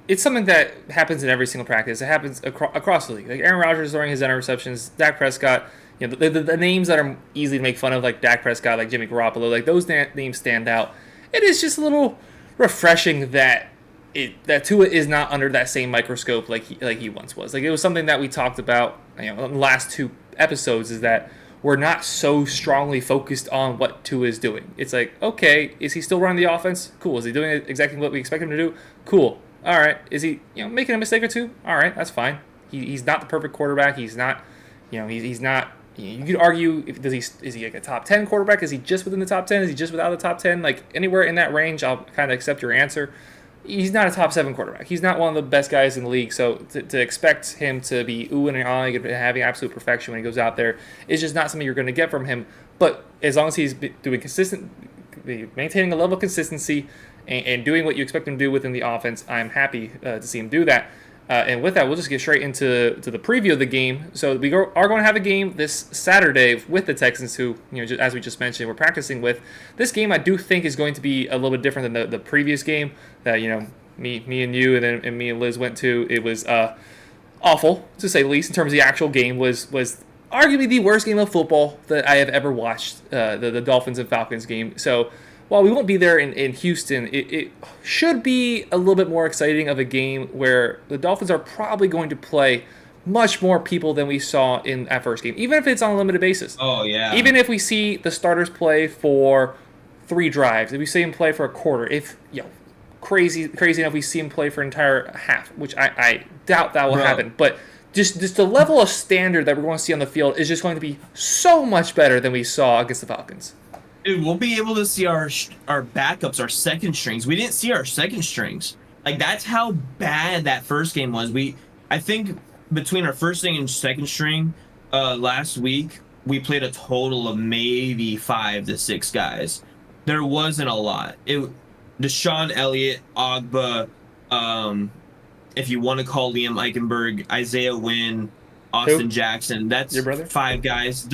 it's something that happens in every single practice. It happens across the league. Like Aaron Rodgers throwing his interceptions, Dak Prescott, the names that are easy to make fun of, like Dak Prescott, like Jimmy Garoppolo, like those names stand out. It is just a little refreshing that Tua is not under that same microscope like he once was. Like, it was something that we talked about, in the last 2 episodes, is that we're not so strongly focused on what Tua is doing. It's like, okay, is he still running the offense? Cool. Is he doing exactly what we expect him to do? Cool. All right. Is he making a mistake or two? All right, that's fine. He's not the perfect quarterback. He's not, he's not. You could argue is he like a top 10 quarterback? Is he just within the top 10? Is he just without the top 10? Like anywhere in that range, I'll kind of accept your answer. He's not a top 7 quarterback. He's not one of the best guys in the league. So to expect him to be oohing and ahhing and having absolute perfection when he goes out there is just not something you're going to get from him. But as long as he's doing maintaining a level of consistency and doing what you expect him to do within the offense, I'm happy to see him do that. And with that, we'll just get straight into the preview of the game. So we are going to have a game this Saturday with the Texans, who, as we just mentioned, we're practicing with. This game I do think is going to be a little bit different than the previous game that me and you and me and Liz went to. It was awful, to say the least, in terms of the actual game. Was arguably the worst game of football that I have ever watched, the Dolphins and Falcons game. So while we won't be there in Houston, it should be a little bit more exciting of a game where the Dolphins are probably going to play much more people than we saw in that first game, even if it's on a limited basis. Oh, yeah. Even if we see the starters play for 3 drives, if we see them play for a quarter, if, crazy enough we see them play for an entire half, which I doubt that will happen. But just the level of standard that we're going to see on the field is just going to be so much better than we saw against the Falcons. Dude, we'll be able to see our backups, our second strings. We didn't see our second strings. Like, that's how bad that first game was. I think between our first string and second string last week, we played a total of maybe 5 to 6 guys. There wasn't a lot. Deshaun Elliott, Ogba, if you want to call Liam Eichenberg, Isaiah Wynn, Austin Jackson. That's your brother? 5 guys.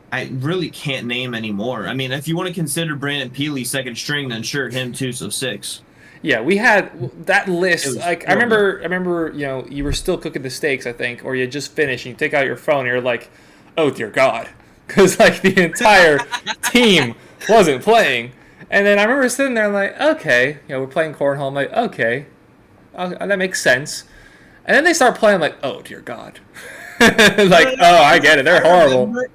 I really can't name anymore. I mean, if you want to consider Brandon Peely second string, then sure, him too, so 6. Yeah, we had that list. Like I remember, you were still cooking the steaks, I think, or you just finished. And you take out your phone, and you're like, "Oh dear God," because like the entire team wasn't playing. And then I remember sitting there, like, "Okay, we're playing cornhole." I'm like, "Okay, that makes sense." And then they start playing, I'm like, "Oh dear God," like, "Oh, I get it. They're horrible."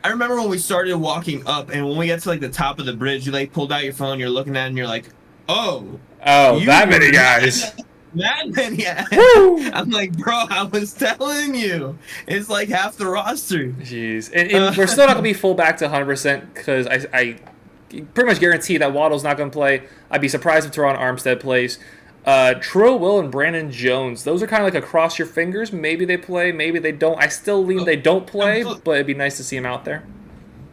I remember when we started walking up, and when we get to like the top of the bridge, you like pulled out your phone, you're looking at it, and you're like, "Oh, that many guys." That many guys. I'm like, bro, I was telling you, it's like half the roster. Jeez, and we're still not gonna be full back to 100% because I pretty much guarantee that Waddle's not gonna play. I'd be surprised if Teron Armstead plays. Trill Will and Brandon Jones, those are kind of like a cross your fingers. Maybe they play, maybe they don't. I still lean they don't play, but it'd be nice to see him out there.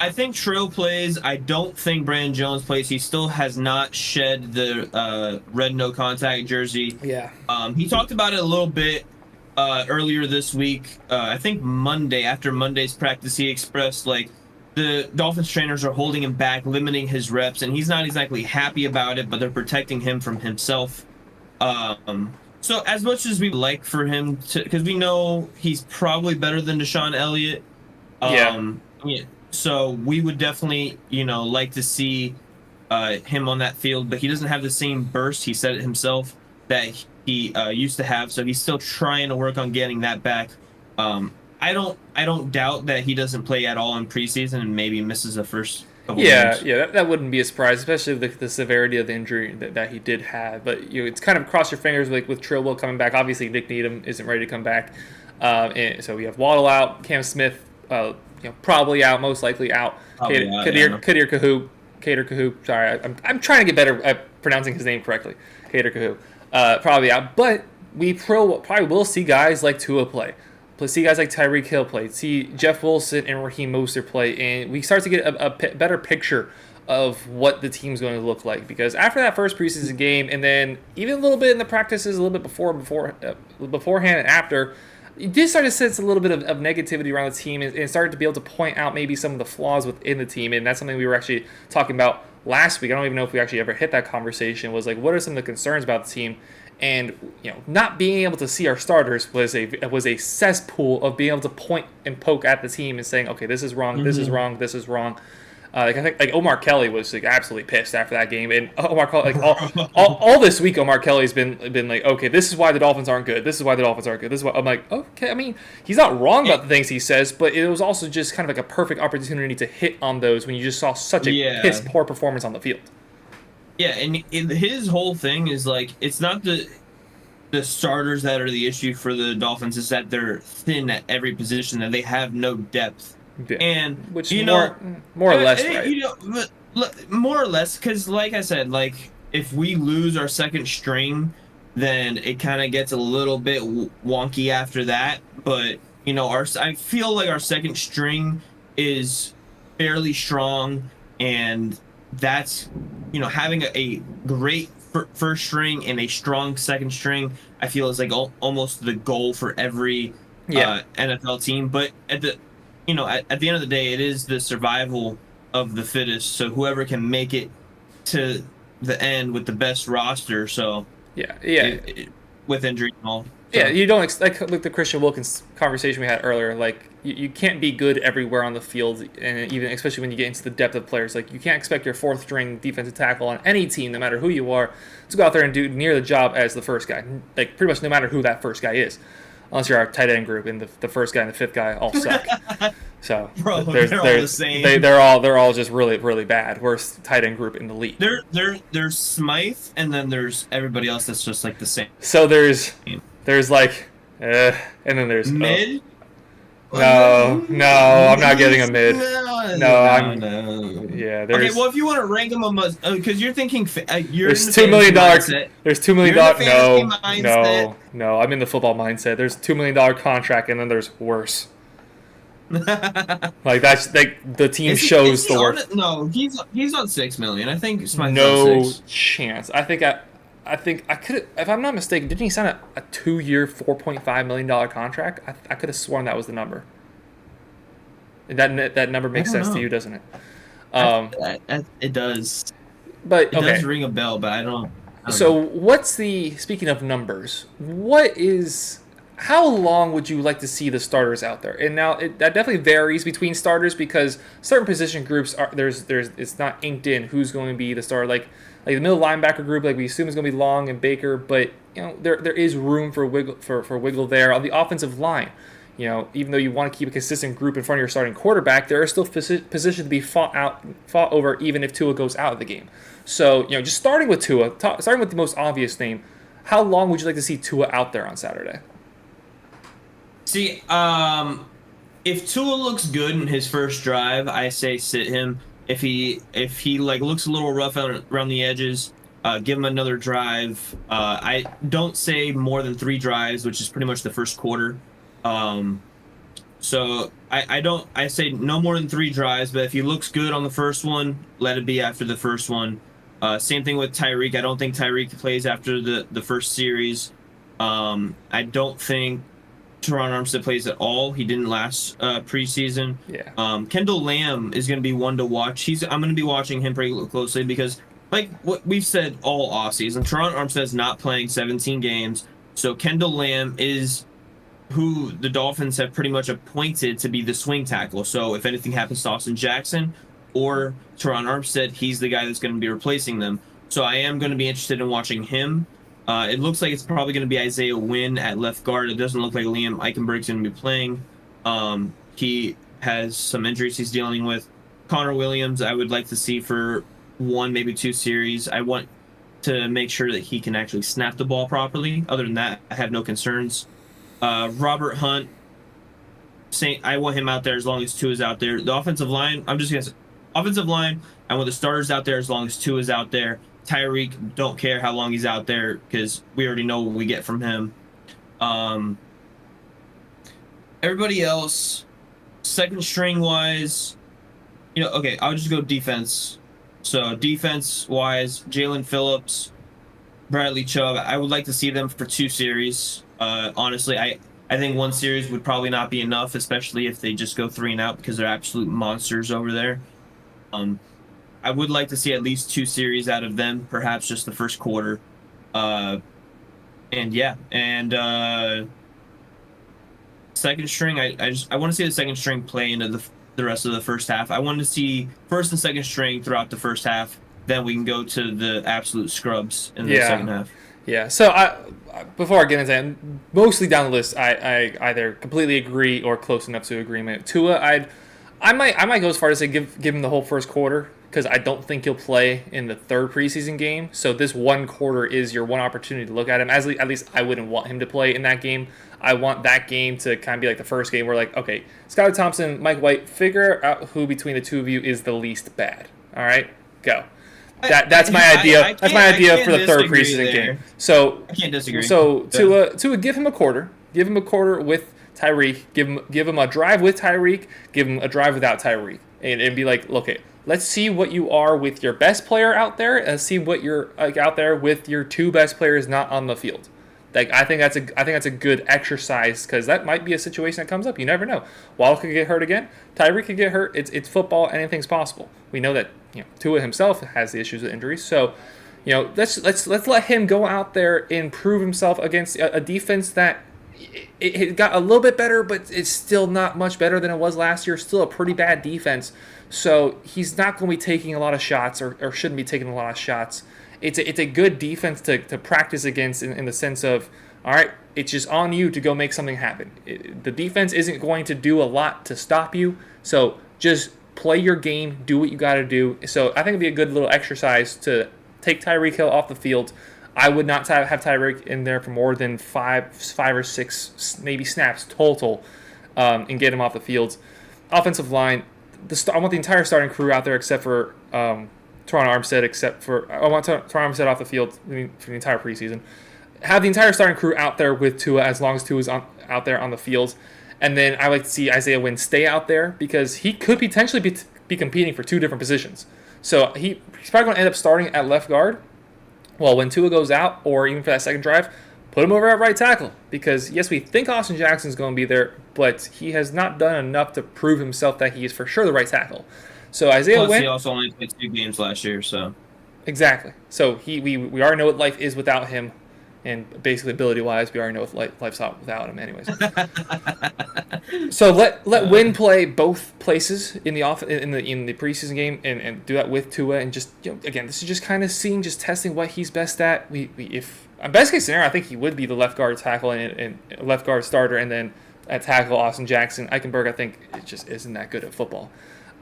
I think Trill plays. I don't think Brandon Jones plays. He still has not shed the red no contact jersey. Yeah. He talked about it a little bit earlier this week. I think Monday, after Monday's practice, he expressed like the Dolphins trainers are holding him back, limiting his reps, and he's not exactly happy about it, but they're protecting him from himself. So as much as we'd like for him to, because we know he's probably better than Deshaun Elliott. So we would definitely, like to see him on that field, but he doesn't have the same burst, he said it himself, that he used to have. So he's still trying to work on getting that back. I don't doubt that he doesn't play at all in preseason and maybe misses the first couple games. That wouldn't be a surprise, especially the severity of the injury that he did have. But it's kind of cross your fingers with Trill Will coming back. Obviously, Nick Needham isn't ready to come back, and so we have Waddle out, Cam Smith, probably out, most likely out. Kader Kahoop. Sorry, I'm trying to get better at pronouncing his name correctly. Kader Kahoop, probably out. But we probably will see guys like Tua play. See guys like Tyreek Hill play. See Jeff Wilson and Raheem Mostert play, and we start to get a better picture of what the team's going to look like. Because after that first preseason game, and then even a little bit in the practices, a little bit beforehand and after, you did start to sense a little bit of negativity around the team, and started to be able to point out maybe some of the flaws within the team. And that's something we were actually talking about last week. I don't even know if we actually ever hit that conversation. Was like, what are some of the concerns about the team? And not being able to see our starters was a cesspool of being able to point and poke at the team and saying, okay, this is wrong, this is wrong, this is wrong. I think like Omar Kelly was like absolutely pissed after that game, and Omar Kelly, like all this week, Omar Kelly's been like, okay, this is why the Dolphins aren't good. This is why the Dolphins aren't good. This is why I'm like, okay. I mean, he's not wrong about the things he says, but it was also just kind of like a perfect opportunity to hit on those when you just saw such a piss poor performance on the field. Yeah, and his whole thing is like it's not the starters that are the issue for the Dolphins, is that they're thin at every position, that they have no depth. Yeah, And which you know, more or less right. you know, more or less, because like I said, like if we lose our second string, then it kind of gets a little bit wonky after that. But you know, I feel like our second string is fairly strong, and that's, you know, having a great first string and a strong second string, I feel is like almost the goal for every Yeah, NFL team. But at the, you know, at the end of the day, it is the survival of the fittest. So whoever can make it to the end with the best roster. So yeah. with injury and all. Yeah, So you don't like the Christian Wilkins conversation we had earlier. Like you can't be good everywhere on the field, and even especially when you get into the depth of players. Like you can't expect your fourth string defensive tackle on any team, no matter who you are, to go out there and do near the job as the first guy. Like pretty much no matter who that first guy is, unless you're our tight end group and the first guy and the fifth guy all suck. So bro, they're all the same. They're all just really bad. Worst tight end group in the league. There's Smythe, and then there's everybody else that's just like the same. So there's like, and then there's mid. No, I'm not getting a mid. No. Yeah, Okay, well, if you want to rank them among, because you're thinking, you're there's in the $2 million. mindset. There's $2 million. You're in the fantasy mindset. No. I'm in the football mindset. There's $2 million contract, and then there's worse. Like that's like the team shows the worst. No, he's on 6 million. I think Smythe's no on 6. chance. I think I could, if I'm not mistaken, didn't he sign a 2-year, $4.5 million contract? I could have sworn that was the number. That number makes sense to you, doesn't it? It does. But it does ring a bell, but I don't so know. what's speaking of numbers, how long would you like to see the starters out there? And now that definitely varies between starters because certain position groups it's not inked in who's going to be the starter. Like the middle linebacker group, like we assume is going to be Long and Baker, but you know there is room for wiggle there on the offensive line. You know, even though you want to keep a consistent group in front of your starting quarterback, there are still positions to be fought over, even if Tua goes out of the game. So, you know, just starting with Tua, starting with the most obvious name, how long would you like to see Tua out there on Saturday? See, if Tua looks good in his first drive, I say sit him. If he like looks a little rough around the edges, give him another drive. I don't say more than 3 drives, which is pretty much the first quarter. So I say no more than 3 drives, but if he looks good on the first one, let it be after the first one. Same thing with Tyreek. I don't think Tyreek plays after the first series. I don't think Teron Armstead plays at all. He didn't last preseason. Yeah. Kendall Lamb is going to be one to watch. I'm going to be watching him pretty closely because, like what we've said all offseason, Teron Armstead's not playing 17 games. So Kendall Lamb is who the Dolphins have pretty much appointed to be the swing tackle. So if anything happens to Austin Jackson or Teron Armstead, he's the guy that's going to be replacing them. So I am going to be interested in watching him. It looks like it's probably going to be Isaiah Wynn at left guard. It doesn't look like Liam Eichenberg's going to be playing. He has some injuries he's dealing with. Connor Williams, I would like to see for 1, maybe 2 series. I want to make sure that he can actually snap the ball properly. Other than that, I have no concerns. Robert Hunt, I want him out there as long as Tua is out there. The offensive line, I'm just going to say, offensive line, I want the starters out there as long as Tua is out there. Tyreek, don't care how long he's out there because we already know what we get from him. Everybody else, second string wise, you know, okay, I'll just go defense. So defense wise, Jalen Phillips, Bradley Chubb, I would like to see them for 2 series. Honestly, I think 1 series would probably not be enough, especially if they just go 3 and out because they're absolute monsters over there. I would like to see at least 2 series out of them, perhaps just the first quarter. And second string, I want to see the second string play into the rest of the first half. I want to see first and second string throughout the first half. Then we can go to the absolute scrubs in the second half. Yeah. So before I get into that, mostly down the list, I either completely agree or close enough to agreement. Tua, I might go as far as to say give him the whole first quarter. because I don't think he'll play in the third preseason game. So this one quarter is your one opportunity to look at him. At least I wouldn't want him to play in that game. I want that game to kind of be like the first game where like, okay, Skylar Thompson, Mike White, figure out who between the two of you is the least bad. All right, go. That's my idea. That's my idea for the third preseason game. So I can't disagree. So to give him a quarter. Give him a quarter with Tyreek. Give him a drive with Tyreek. Give him a drive without Tyreek, and be like, okay, let's see what you are with your best player out there, and see what you're like out there with your two best players not on the field. Like I think that's a good exercise because that might be a situation that comes up. You never know. Waddle could get hurt again. Tyreek could get hurt. It's football. Anything's possible. We know that Tua himself has the issues with injuries. So let's let him go out there and prove himself against a defense that it got a little bit better, but it's still not much better than it was last year. Still a pretty bad defense. So he's not going to be taking a lot of shots or shouldn't be taking a lot of shots. It's a good defense to practice against in the sense of, all right, it's just on you to go make something happen. The defense isn't going to do a lot to stop you, so just play your game, do what you got to do. So I think it'd be a good little exercise to take Tyreek Hill off the field. I would not have Tyreek in there for more than five or six maybe snaps total, and get him off the field. Offensive line, I want the entire starting crew out there except for Teron Armstead. I want Teron Armstead off the field for the entire preseason. Have the entire starting crew out there with Tua as long as Tua's out there on the field. And then I like to see Isaiah Wynn stay out there because he could potentially be competing for two different positions. So he's probably going to end up starting at left guard. Well, when Tua goes out, or even for that second drive, put him over at right tackle. Because, yes, we think Austin Jackson's going to be there, but he has not done enough to prove himself that he is for sure the right tackle. So Isaiah Wynn... he also only played 2 games last year, so... Exactly. So we already know what life is without him. And basically, ability-wise, we already know what life's out without him anyways. So let Wynn play both places in the preseason game and do that with Tua. And just, again, this is just kind of just testing what he's best at. If best case scenario, I think he would be the left guard tackle and left guard starter. And then at tackle, Austin Jackson. Eichenberg, I think, it just isn't that good at football.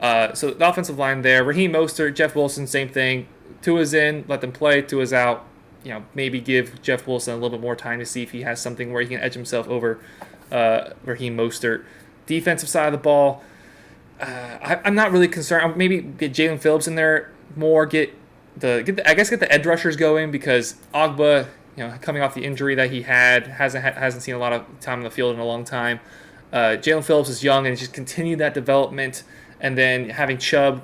So the offensive line there, Raheem Mostert, Jeff Wilson, same thing. Tua's in, let them play. Tua's out. Maybe give Jeff Wilson a little bit more time to see if he has something where he can edge himself over Raheem Mostert. Defensive side of the ball, I'm not really concerned. Maybe get Jalen Phillips in there more. Get the edge rushers going because Ogba, coming off the injury that he hasn't seen a lot of time on the field in a long time. Jalen Phillips is young and just continue that development, and then having Chubb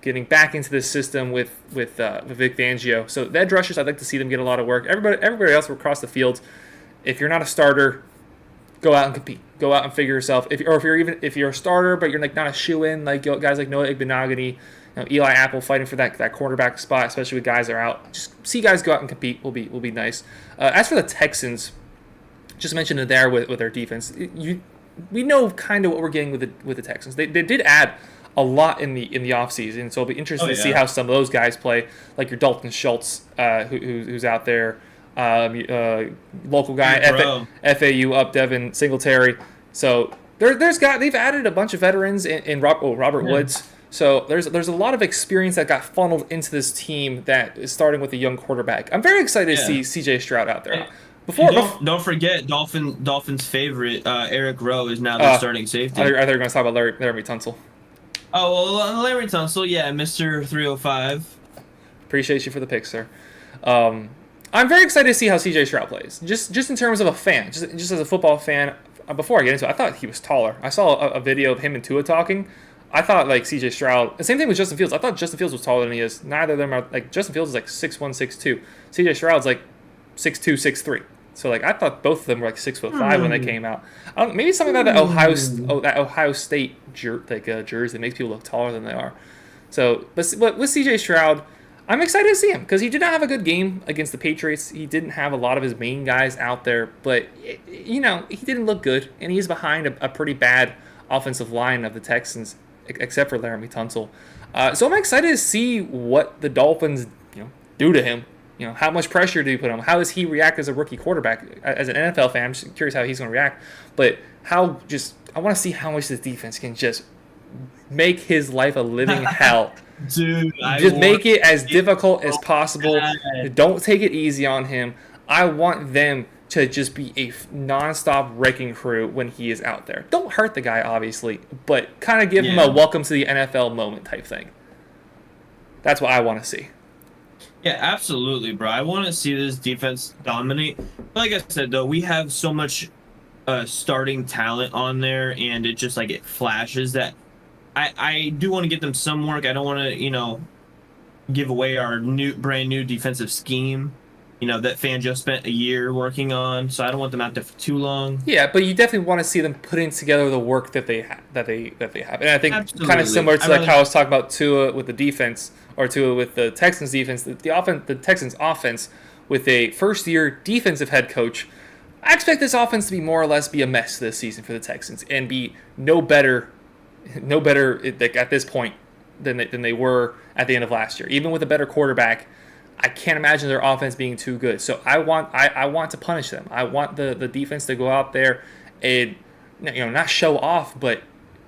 getting back into this system with Vic Fangio. So the edge rushers, I'd like to see them get a lot of work. Everybody else across the field, if you're not a starter, go out and compete. Go out and figure yourself. If you're a starter, but you're like not a shoe-in, like guys like Noah Igbenogany, Eli Apple fighting for that cornerback spot, especially with guys that are out. Just see guys go out and compete will be nice. As for the Texans, just mentioned it there with their defense. We know kind of what we're getting with the Texans. They did add a lot in the offseason, so it'll be interesting to see how some of those guys play, like your Dalton Schultz, who's out there, local guy, FAU up Devin Singletary. So they've added a bunch of veterans in Robert Woods. So there's a lot of experience that got funneled into this team that is starting with a young quarterback. I'm very excited to see CJ Stroud out there. Don't forget Dolphins' favorite Eric Rowe is now the starting safety. I thought you were going to talk about Laremy Tunsil. Oh, well, Larry Tunsil, yeah, Mr. 305. Appreciate you for the pick, sir. I'm very excited to see how CJ Stroud plays. Just in terms of a fan, just as a football fan. Before I get into it, I thought he was taller. I saw a video of him and Tua talking. I thought like CJ Stroud. The same thing with Justin Fields. I thought Justin Fields was taller than he is. Neither of them are like Justin Fields is like 6'1", 6'2". CJ Stroud's like 6'2", 6'3". So like I thought both of them were like 6'5" when they came out. Maybe something about that Ohio State jersey that makes people look taller than they are. So, but with CJ Stroud, I'm excited to see him because he did not have a good game against the Patriots. He didn't have a lot of his main guys out there, but he didn't look good, and he's behind a pretty bad offensive line of the Texans, except for Laremy Tunsil. So I'm excited to see what the Dolphins do to him. How much pressure do you put on him? How does he react as a rookie quarterback? As an NFL fan, I'm just curious how he's going to react. But I want to see how much this defense can just make his life a living hell Dude, I Just make want it as it difficult as so possible. bad. Don't take it easy on him. I want them to just be a non-stop wrecking crew when he is out there. Don't hurt the guy, obviously, but kind of give him a Yeah. welcome to the NFL moment type thing. That's what I want to see. Yeah, absolutely, bro. I want to see this defense dominate. Like I said, though, we have so much starting talent on there, and it just like it flashes that I do want to get them some work. I don't want to, give away our brand new defensive scheme, that Fangio spent a year working on. So I don't want them out there for too long. Yeah, but you definitely want to see them putting together the work that they have, and I think kind of Absolutely. similar to like how I was talking about Tua with the defense or Tua with the Texans defense, the Texans offense with a first year defensive head coach. I expect this offense to be more or less be a mess this season for the Texans and be no better like at this point than they were at the end of last year. Even with a better quarterback, I can't imagine their offense being too good. So I want to punish them. I want the defense to go out there and not show off, but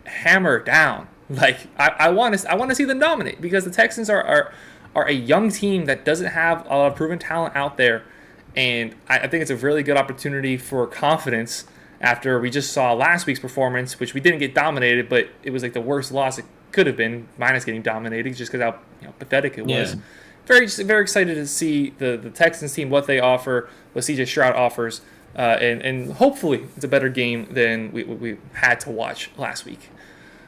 hammer down. Like I want to see them dominate because the Texans are a young team that doesn't have a lot of proven talent out there, and I think it's a really good opportunity for confidence after we just saw last week's performance, which we didn't get dominated, but it was like the worst loss it could have been, minus getting dominated, just because how pathetic it was. Yeah. Very excited to see the Texans team, what they offer, what CJ Stroud offers, and hopefully it's a better game than we had to watch last week.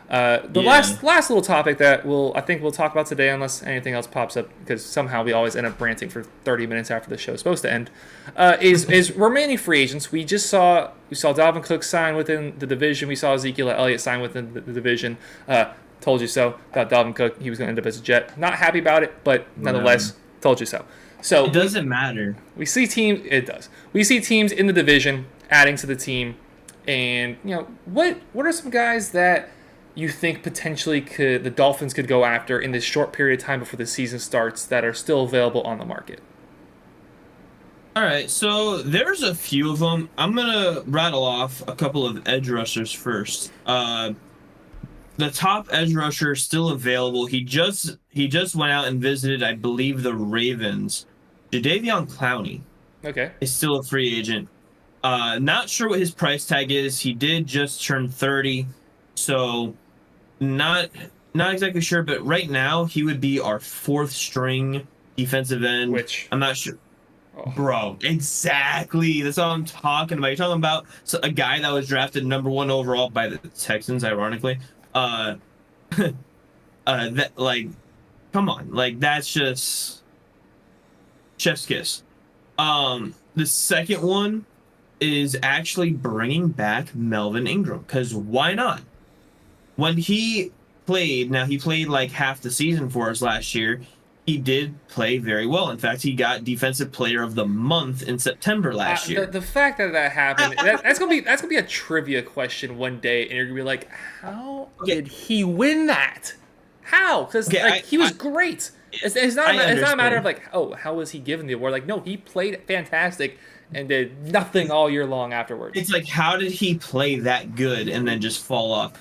Last little topic that I think we'll talk about today, unless anything else pops up, because somehow we always end up ranting for 30 minutes after the show is supposed to end, is remaining free agents. We saw Dalvin Cook sign within the division. We saw Ezekiel Elliott sign within the division. Told you so. Thought Dalvin Cook, he was going to end up as a Jet. Not happy about it, but nonetheless, told you so. So It doesn't matter. It does. We see teams in the division adding to the team, and what are some guys that you think potentially the Dolphins could go after in this short period of time before the season starts that are still available on the market? All right, so there's a few of them. I'm gonna rattle off a couple of edge rushers first. The top edge rusher is still available. He just went out and visited, I believe, the Ravens. Jadeveon Clowney Okay. is still a free agent. Not sure what his price tag is. He did just turn 30, so not exactly sure. But right now, he would be our fourth string defensive end. Which I'm not sure. Oh. Bro, exactly. That's all I'm talking about. You're talking about a guy that was drafted #1 overall by the Texans, ironically. That like, come on, like that's just chef's kiss. The second one is actually bringing back Melvin Ingram, because why not? When he played like half the season for us last year. He did play very well. In fact, he got Defensive Player of the Month in September last year. The fact that happened, that's gonna be a trivia question one day, and you're gonna be like, how did he win that? How? Because he was great. It's not a matter of like, oh, how was he given the award? Like, no, he played fantastic and did nothing all year long afterwards. It's like, how did he play that good and then just fall off?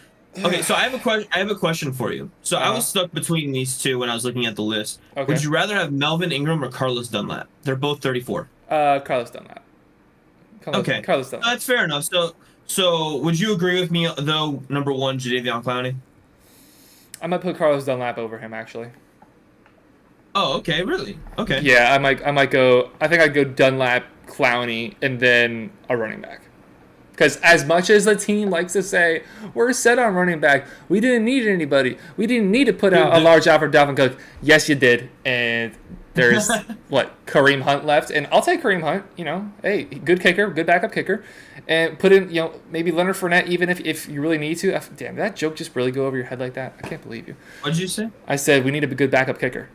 Okay, so I have a question for you. So I was stuck between these two when I was looking at the list. Okay. Would you rather have Melvin Ingram or Carlos Dunlap? They're both 34. Carlos Dunlap. Okay, Carlos Dunlap. That's fair enough. So would you agree with me though? #1, Jadeveon Clowney. I might put Carlos Dunlap over him actually. Oh, okay, really? Okay. Yeah, I might go. I think I'd go Dunlap, Clowney, and then a running back. Because as much as the team likes to say, we're set on running back, we didn't need anybody. We didn't need to put out a large out for Dalvin Cook. Yes, you did. And there's, Kareem Hunt left. And I'll take Kareem Hunt. Hey, good kicker, good backup kicker. And put in, maybe Leonard Fournette, even if you really need to. Damn, did that joke just really go over your head like that? I can't believe you. What did you say? I said we need a good backup kicker.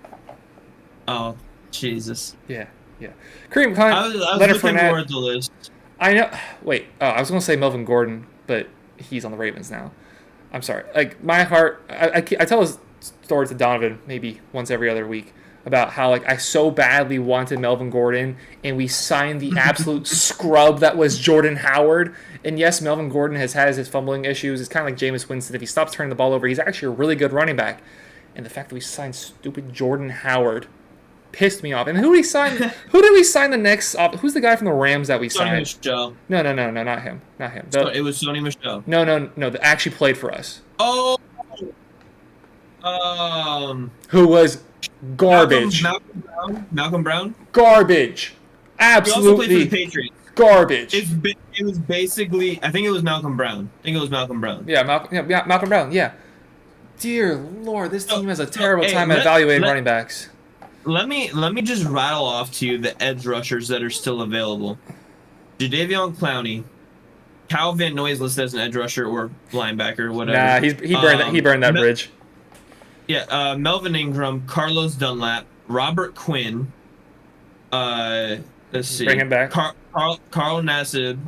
Oh, Jesus. Yeah. Kareem Hunt, I was Leonard looking Fournette. more at the list. I know. Wait, I was going to say Melvin Gordon, but he's on the Ravens now. I'm sorry. Like, my heart, I tell this story to Donovan maybe once every other week about how, I so badly wanted Melvin Gordon, and we signed the absolute scrub that was Jordan Howard. And yes, Melvin Gordon has his fumbling issues. It's kind of like Jameis Winston. If he stops turning the ball over, he's actually a really good running back. And the fact that we signed stupid Jordan Howard pissed me off. And who did we sign? Who did we sign the next? Who's the guy from the Rams that we Sony signed? Michel. No, not him. Not him. So it was Sony Michel. No. That actually played for us. Oh. Who was garbage. Malcolm Brown. Garbage. Absolutely. He also played for the Patriots. Garbage. It was basically. I think it was Malcolm Brown. Yeah, Malcolm Brown. Yeah. Dear Lord, this team has a terrible time evaluating running backs. Let me just rattle off to you the edge rushers that are still available. Jadeveon Clowney, Kyle Van Noy is listed as an edge rusher or linebacker, or whatever. Nah, he burned that bridge. Yeah, Melvin Ingram, Carlos Dunlap, Robert Quinn. Let's see. Bring him back. Carl Nassib.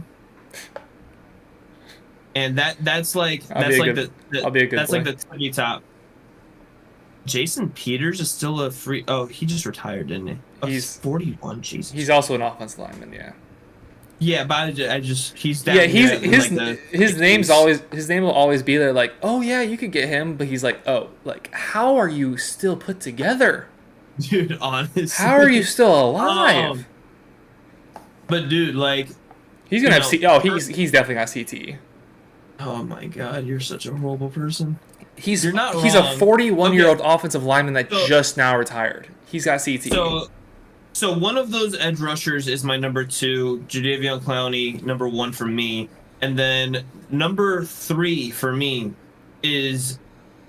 And that's like the tippy top. Jason Peters is still a free. Oh, he just retired, didn't he? Oh, he's 41. Jesus. He's also an offensive lineman. Yeah. Yeah, but he's down. Yeah, his name will always be there. Like, oh yeah, you could get him, but he's like, oh, like, how are you still put together, dude? Honestly, how are you still alive? But dude, like, he's gonna have he's definitely got CTE. Oh my God, you're such a horrible person. He's a 41-year-old offensive lineman that just now retired. He's got CTE. So one of those edge rushers is my number 2, Jadeveon Clowney, number 1 for me. And then number 3 for me is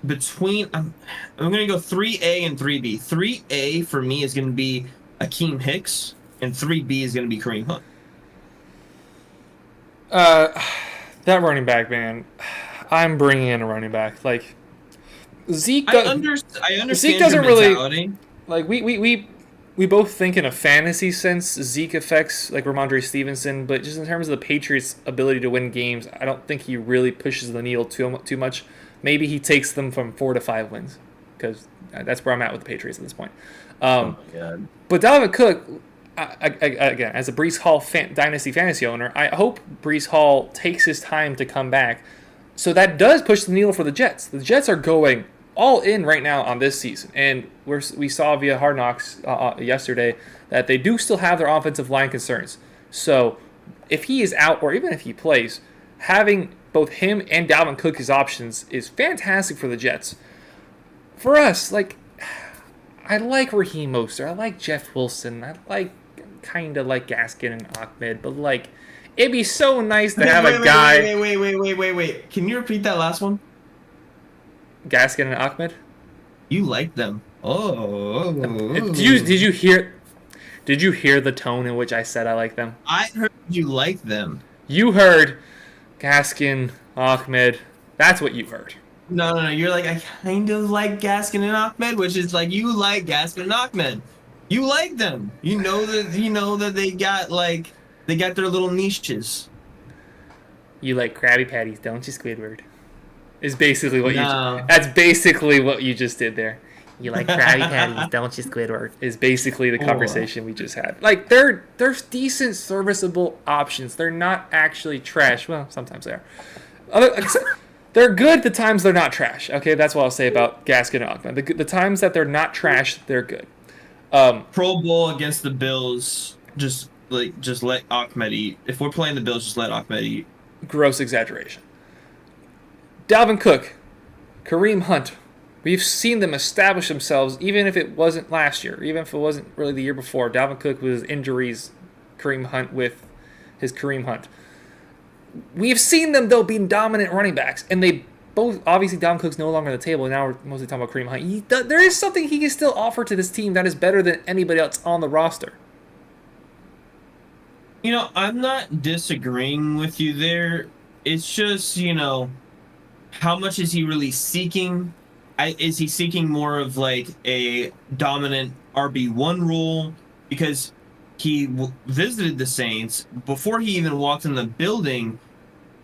between, I'm going to go 3A and 3B. 3A for me is going to be Akeem Hicks, and 3B is going to be Kareem Hunt. That running back, man. I'm bringing in a running back. Like, Zeke. I understand Zeke doesn't really. Like, we both think in a fantasy sense Zeke affects like Ramondre Stevenson, but just in terms of the Patriots' ability to win games, I don't think he really pushes the needle too much. Maybe he takes them from 4 to 5 wins, because that's where I'm at with the Patriots at this point. Oh my God. But Dalvin Cook, again, as a Breece Hall dynasty fantasy owner, I hope Breece Hall takes his time to come back. So that does push the needle for the Jets. The Jets are going all in right now on this season. And we saw via Hard Knocks yesterday that they do still have their offensive line concerns. So if he is out, or even if he plays, having both him and Dalvin Cook as options is fantastic for the Jets. For us, like, I like Raheem Mostert. I like Jeff Wilson. I kind of like Gaskin and Ahmed. But, like, it'd be so nice to have a guy. Wait. Can you repeat that last one? Gaskin and Ahmed? You like them. Oh. Did you hear the tone in which I said I like them? I heard you like them. You heard Gaskin, Ahmed. That's what you heard. No. You're like, I kind of like Gaskin and Ahmed, which is like, you like Gaskin and Ahmed. You like them. You know that they got their little niches. You like Krabby Patties, don't you, Squidward? Is basically what that's basically what you just did there. You like Krabby Patties, don't you, Squidward? Is basically the conversation we just had. Like, they're decent, serviceable options. They're not actually trash. Well, sometimes they are. They're good the times they're not trash. Okay, that's what I'll say about Gaskin and Ahmed. The times that they're not trash, they're good. Pro Bowl against the Bills, just let Ahmed eat. If we're playing the Bills, just let Ahmed eat. Gross exaggeration. Dalvin Cook, Kareem Hunt. We've seen them establish themselves, even if it wasn't last year, even if it wasn't really the year before. Dalvin Cook with his injuries, Kareem Hunt with his Kareem Hunt. We've seen them, though, being dominant running backs, and they both, obviously, Dalvin Cook's no longer on the table, and now we're mostly talking about Kareem Hunt. There is something he can still offer to this team that is better than anybody else on the roster. I'm not disagreeing with you there. It's just, how much is he really seeking? Is he seeking more of like a dominant RB1 role? Because he visited the Saints before he even walked in the building.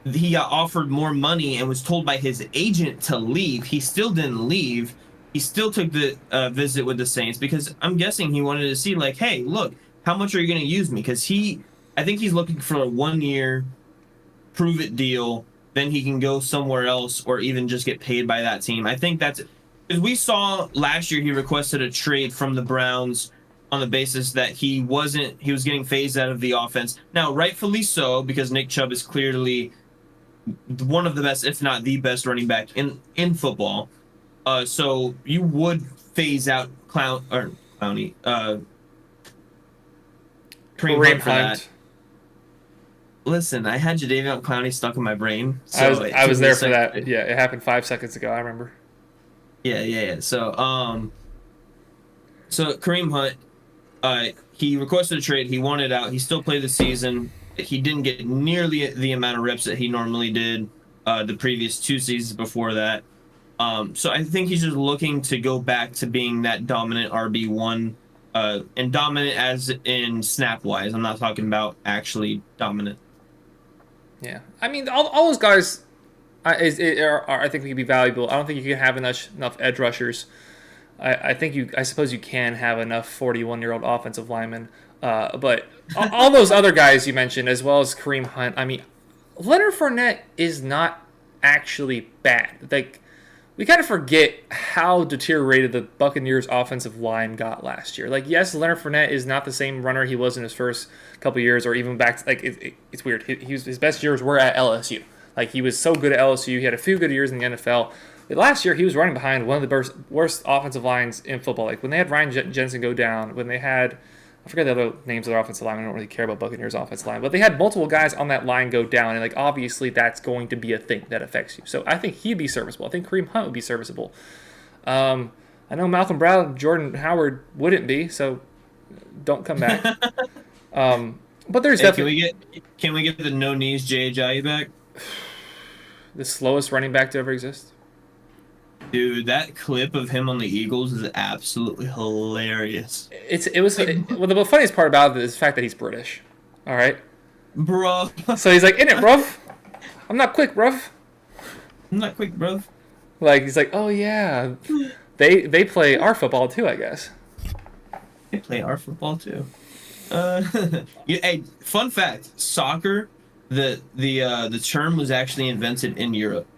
He got offered more money and was told by his agent to leave. He still didn't leave. He still took the visit with the Saints, because I'm guessing he wanted to see, like, hey, look, how much are you going to use me? Because I think he's looking for a 1-year prove-it deal. Then he can go somewhere else, or even just get paid by that team. I think that's Because we saw last year he requested a trade from the Browns on the basis that he was getting phased out of the offense. Now, rightfully so, because Nick Chubb is clearly one of the best, if not the best, running back in football. So you would phase out Clowney, Kareem Hunt for that. Listen, I had Jadeveon Clowney stuck in my brain. So I was there for that. Yeah, it happened 5 seconds ago. I remember. Yeah. So Kareem Hunt, he requested a trade. He wanted out. He still played the season. He didn't get nearly the amount of reps that he normally did the previous 2 seasons before that. So I think he's just looking to go back to being that dominant RB1, and dominant as in snap wise. I'm not talking about actually dominant. Yeah, I mean, all those guys, I think could be valuable. I don't think you can have enough edge rushers. I suppose you can have enough 41-year-old offensive linemen. But all those other guys you mentioned, as well as Kareem Hunt, I mean, Leonard Fournette is not actually bad. Like, we kind of forget how deteriorated the Buccaneers' offensive line got last year. Like, yes, Leonard Fournette is not the same runner he was in his first couple years, or even back to, like, it's weird. His best years were at LSU. Like, he was so good at LSU. He had a few good years in the NFL. But last year, he was running behind one of the worst offensive lines in football. Like, when they had Ryan Jensen go down, when they had, I forget the other names of their offensive line. I don't really care about Buccaneers' offensive line. But they had multiple guys on that line go down. And, like, obviously that's going to be a thing that affects you. So I think he'd be serviceable. I think Kareem Hunt would be serviceable. I know Malcolm Brown, Jordan Howard wouldn't be. So don't come back. But there's definitely... Can we get the no-knees J.J. back? The slowest running back to ever exist? Dude, that clip of him on the Eagles is absolutely hilarious. Well, the funniest part about it is the fact that he's British. All right, bro. So he's like, "In it, bruv. I'm not quick, bruv. I'm not quick, bruv." Like, he's like, "Oh yeah, they play our football too, I guess." They play our football too. Hey, fun fact: soccer, the term was actually invented in Europe.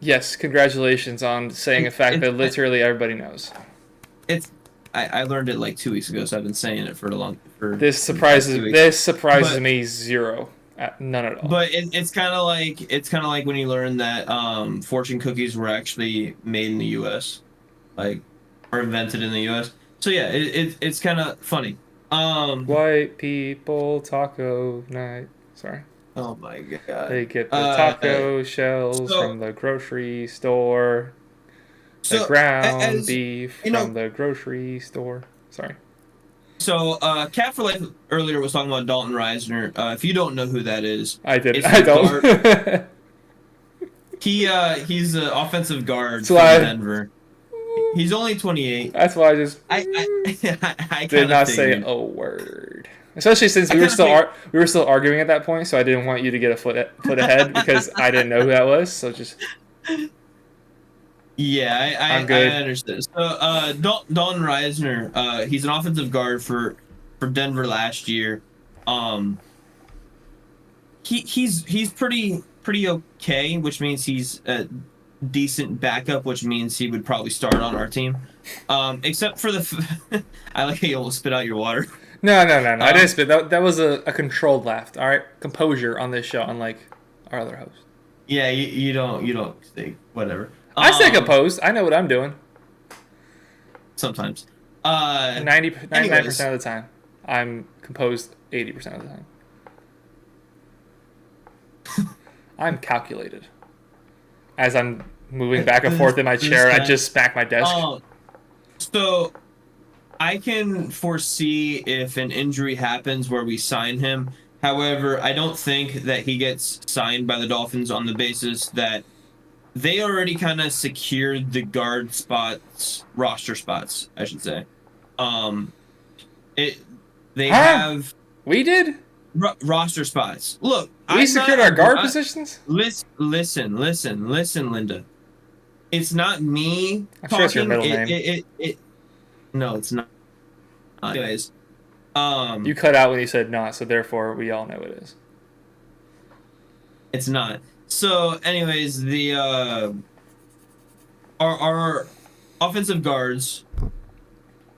Yes, congratulations on saying a fact that literally everybody knows. I learned it like 2 weeks ago, so I've been saying it for a long. This surprises me zero, none at all. But it's kind of like when you learn that fortune cookies were actually made in the U.S., like, or invented in the U.S. So yeah, it's kind of funny. White people taco night. Sorry. Oh my god. They get the taco shells from the grocery store. The ground beef from the grocery store. Sorry. So, Cat for Life earlier was talking about Dalton Reisner. If you don't know who that is, I don't. He's an offensive guard from Denver. He's only 28. That's why I did not say a word. Especially since we were still arguing at that point, so I didn't want you to get a foot ahead because I didn't know who that was. So just yeah, I'm good. I understand. So Dalton Reisner, he's an offensive guard for Denver last year. He's pretty okay, which means he's a decent backup, which means he would probably start on our team. Except for I like how you almost spit out your water. No. I didn't spit. That was a controlled laugh. All right, composure on this show, unlike our other host. Yeah, you don't stay whatever. I stay composed. I know what I'm doing. Sometimes. 99% of the time, I'm composed. 80% of the time, I'm calculated. As I'm moving back and forth in my chair, I just smack my desk. So I can foresee if an injury happens where we sign him. However, I don't think that he gets signed by the Dolphins on the basis that they already kind of secured the guard spots, roster spots, I should say. We did? Roster spots. Look, we secured our guard positions? Listen, Linda. It's not me I'm talking. sure it's your middle name. No, it's not. Anyways, you cut out when you said not, so therefore we all know it is. It's not. So, anyways, the our offensive guards: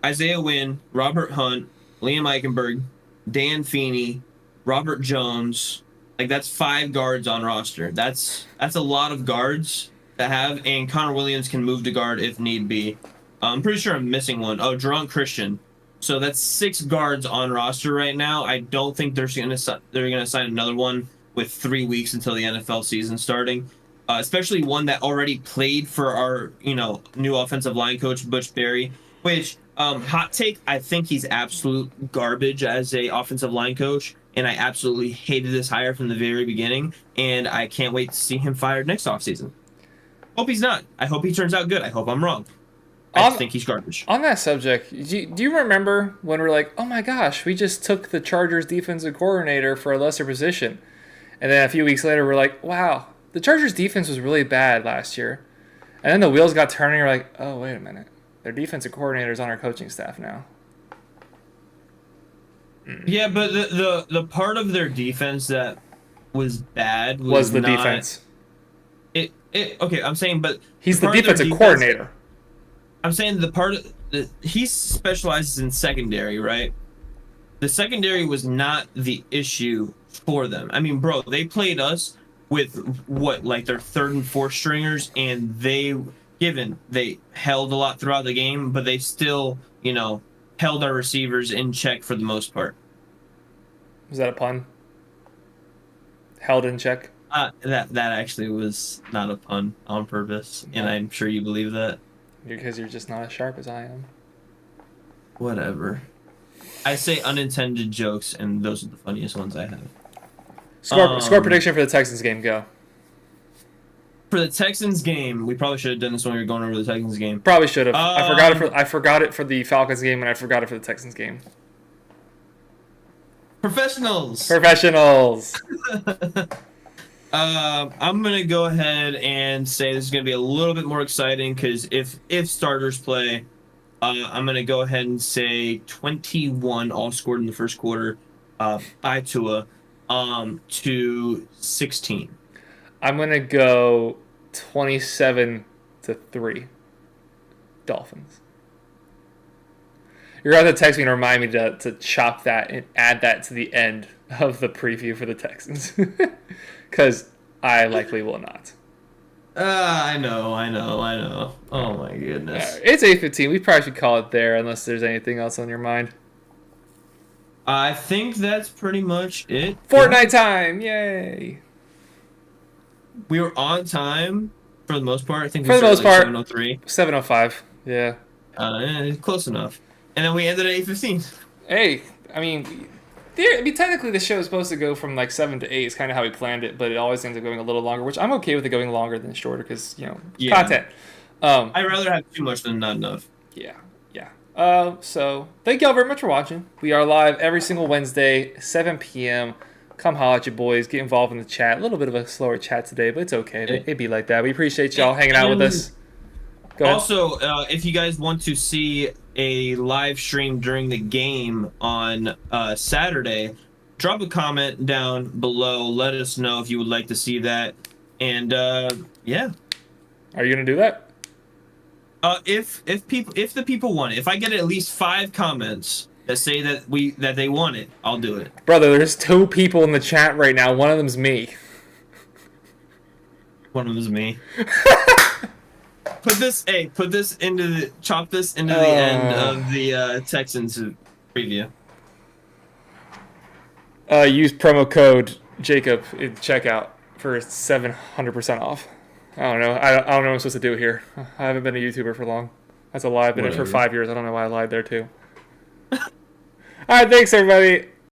Isaiah Wynn, Robert Hunt, Liam Eichenberg, Dan Feeney, Robert Jones. Like, that's 5 guards on roster. That's a lot of guards to have, and Connor Williams can move to guard if need be. I'm pretty sure I'm missing one. Oh, Jerron Christian. So that's 6 guards on roster right now. I don't think they're gonna sign another one with 3 weeks until the NFL season starting. Especially one that already played for our new offensive line coach Butch Berry. Which hot take, I think he's absolute garbage as a offensive line coach, and I absolutely hated this hire from the very beginning. And I can't wait to see him fired next offseason. Hope he's not. I hope he turns out good. I hope I'm wrong. I think he's garbage. On that subject, do you remember when we're like, oh my gosh, we just took the Chargers defensive coordinator for a lesser position? And then a few weeks later, we're like, wow, the Chargers defense was really bad last year. And then the wheels got turning. We're like, oh, wait a minute. Their defensive coordinator's on our coaching staff now. Yeah, but the part of their defense that was bad was the defense. Okay, I'm saying, but he's the defensive coordinator. I'm saying he specializes in secondary, right? The secondary was not the issue for them. I mean, bro, they played us with their 3rd and 4th stringers, and they held a lot throughout the game, but they still, held our receivers in check for the most part. Was that a pun? Held in check? That actually was not a pun on purpose, and I'm sure you believe that. Because you're just not as sharp as I am. Whatever. I say unintended jokes, and those are the funniest ones I have. Score prediction for the Texans game, go. For the Texans game, we probably should have done this when we were going over the Texans game. Probably should have. I forgot it for the Falcons game, and I forgot it for the Texans game. Professionals. I'm gonna go ahead and say this is gonna be a little bit more exciting because if starters play, I'm gonna go ahead and say 21 all scored in the first quarter by Tua to 16. I'm gonna go 27-3 Dolphins. You're going to text me and remind me to chop that and add that to the end of the preview for the Texans. Because I likely will not. I know. Oh, my goodness. It's 8:15. We probably should call it there unless there's anything else on your mind. I think that's pretty much it. Fortnite time! Yay! We were on time for the most part. I think for the most part, 7:03. 7:05. Yeah. Close enough. And then we ended at 8:15. Hey, I mean, technically the show is supposed to go from like 7 to 8. It's kind of how we planned it, but it always ends up going a little longer, which I'm okay with it going longer than shorter because, content. I'd rather have too much than not enough. Yeah. So thank y'all very much for watching. We are live every single Wednesday, 7 p.m. Come holler at you boys. Get involved in the chat. A little bit of a slower chat today, but it's okay. It'd be like that. We appreciate y'all hanging out with us. Go ahead. Also, if you guys want to see a live stream during the game on Saturday, drop a comment down below. Let us know if you would like to see that. And yeah. Are you gonna do that? If the people want it, if I get at least 5 comments that say that they want it, I'll do it. Brother, there's 2 people in the chat right now. One of them's me. One of them's me. Chop this into the end of the Texans preview. Use promo code Jacob in checkout for 700% off. I don't know. I don't know what I'm supposed to do here. I haven't been a YouTuber for long. That's a lie. I've been in it for 5 years. I don't know why I lied there too. All right, thanks everybody.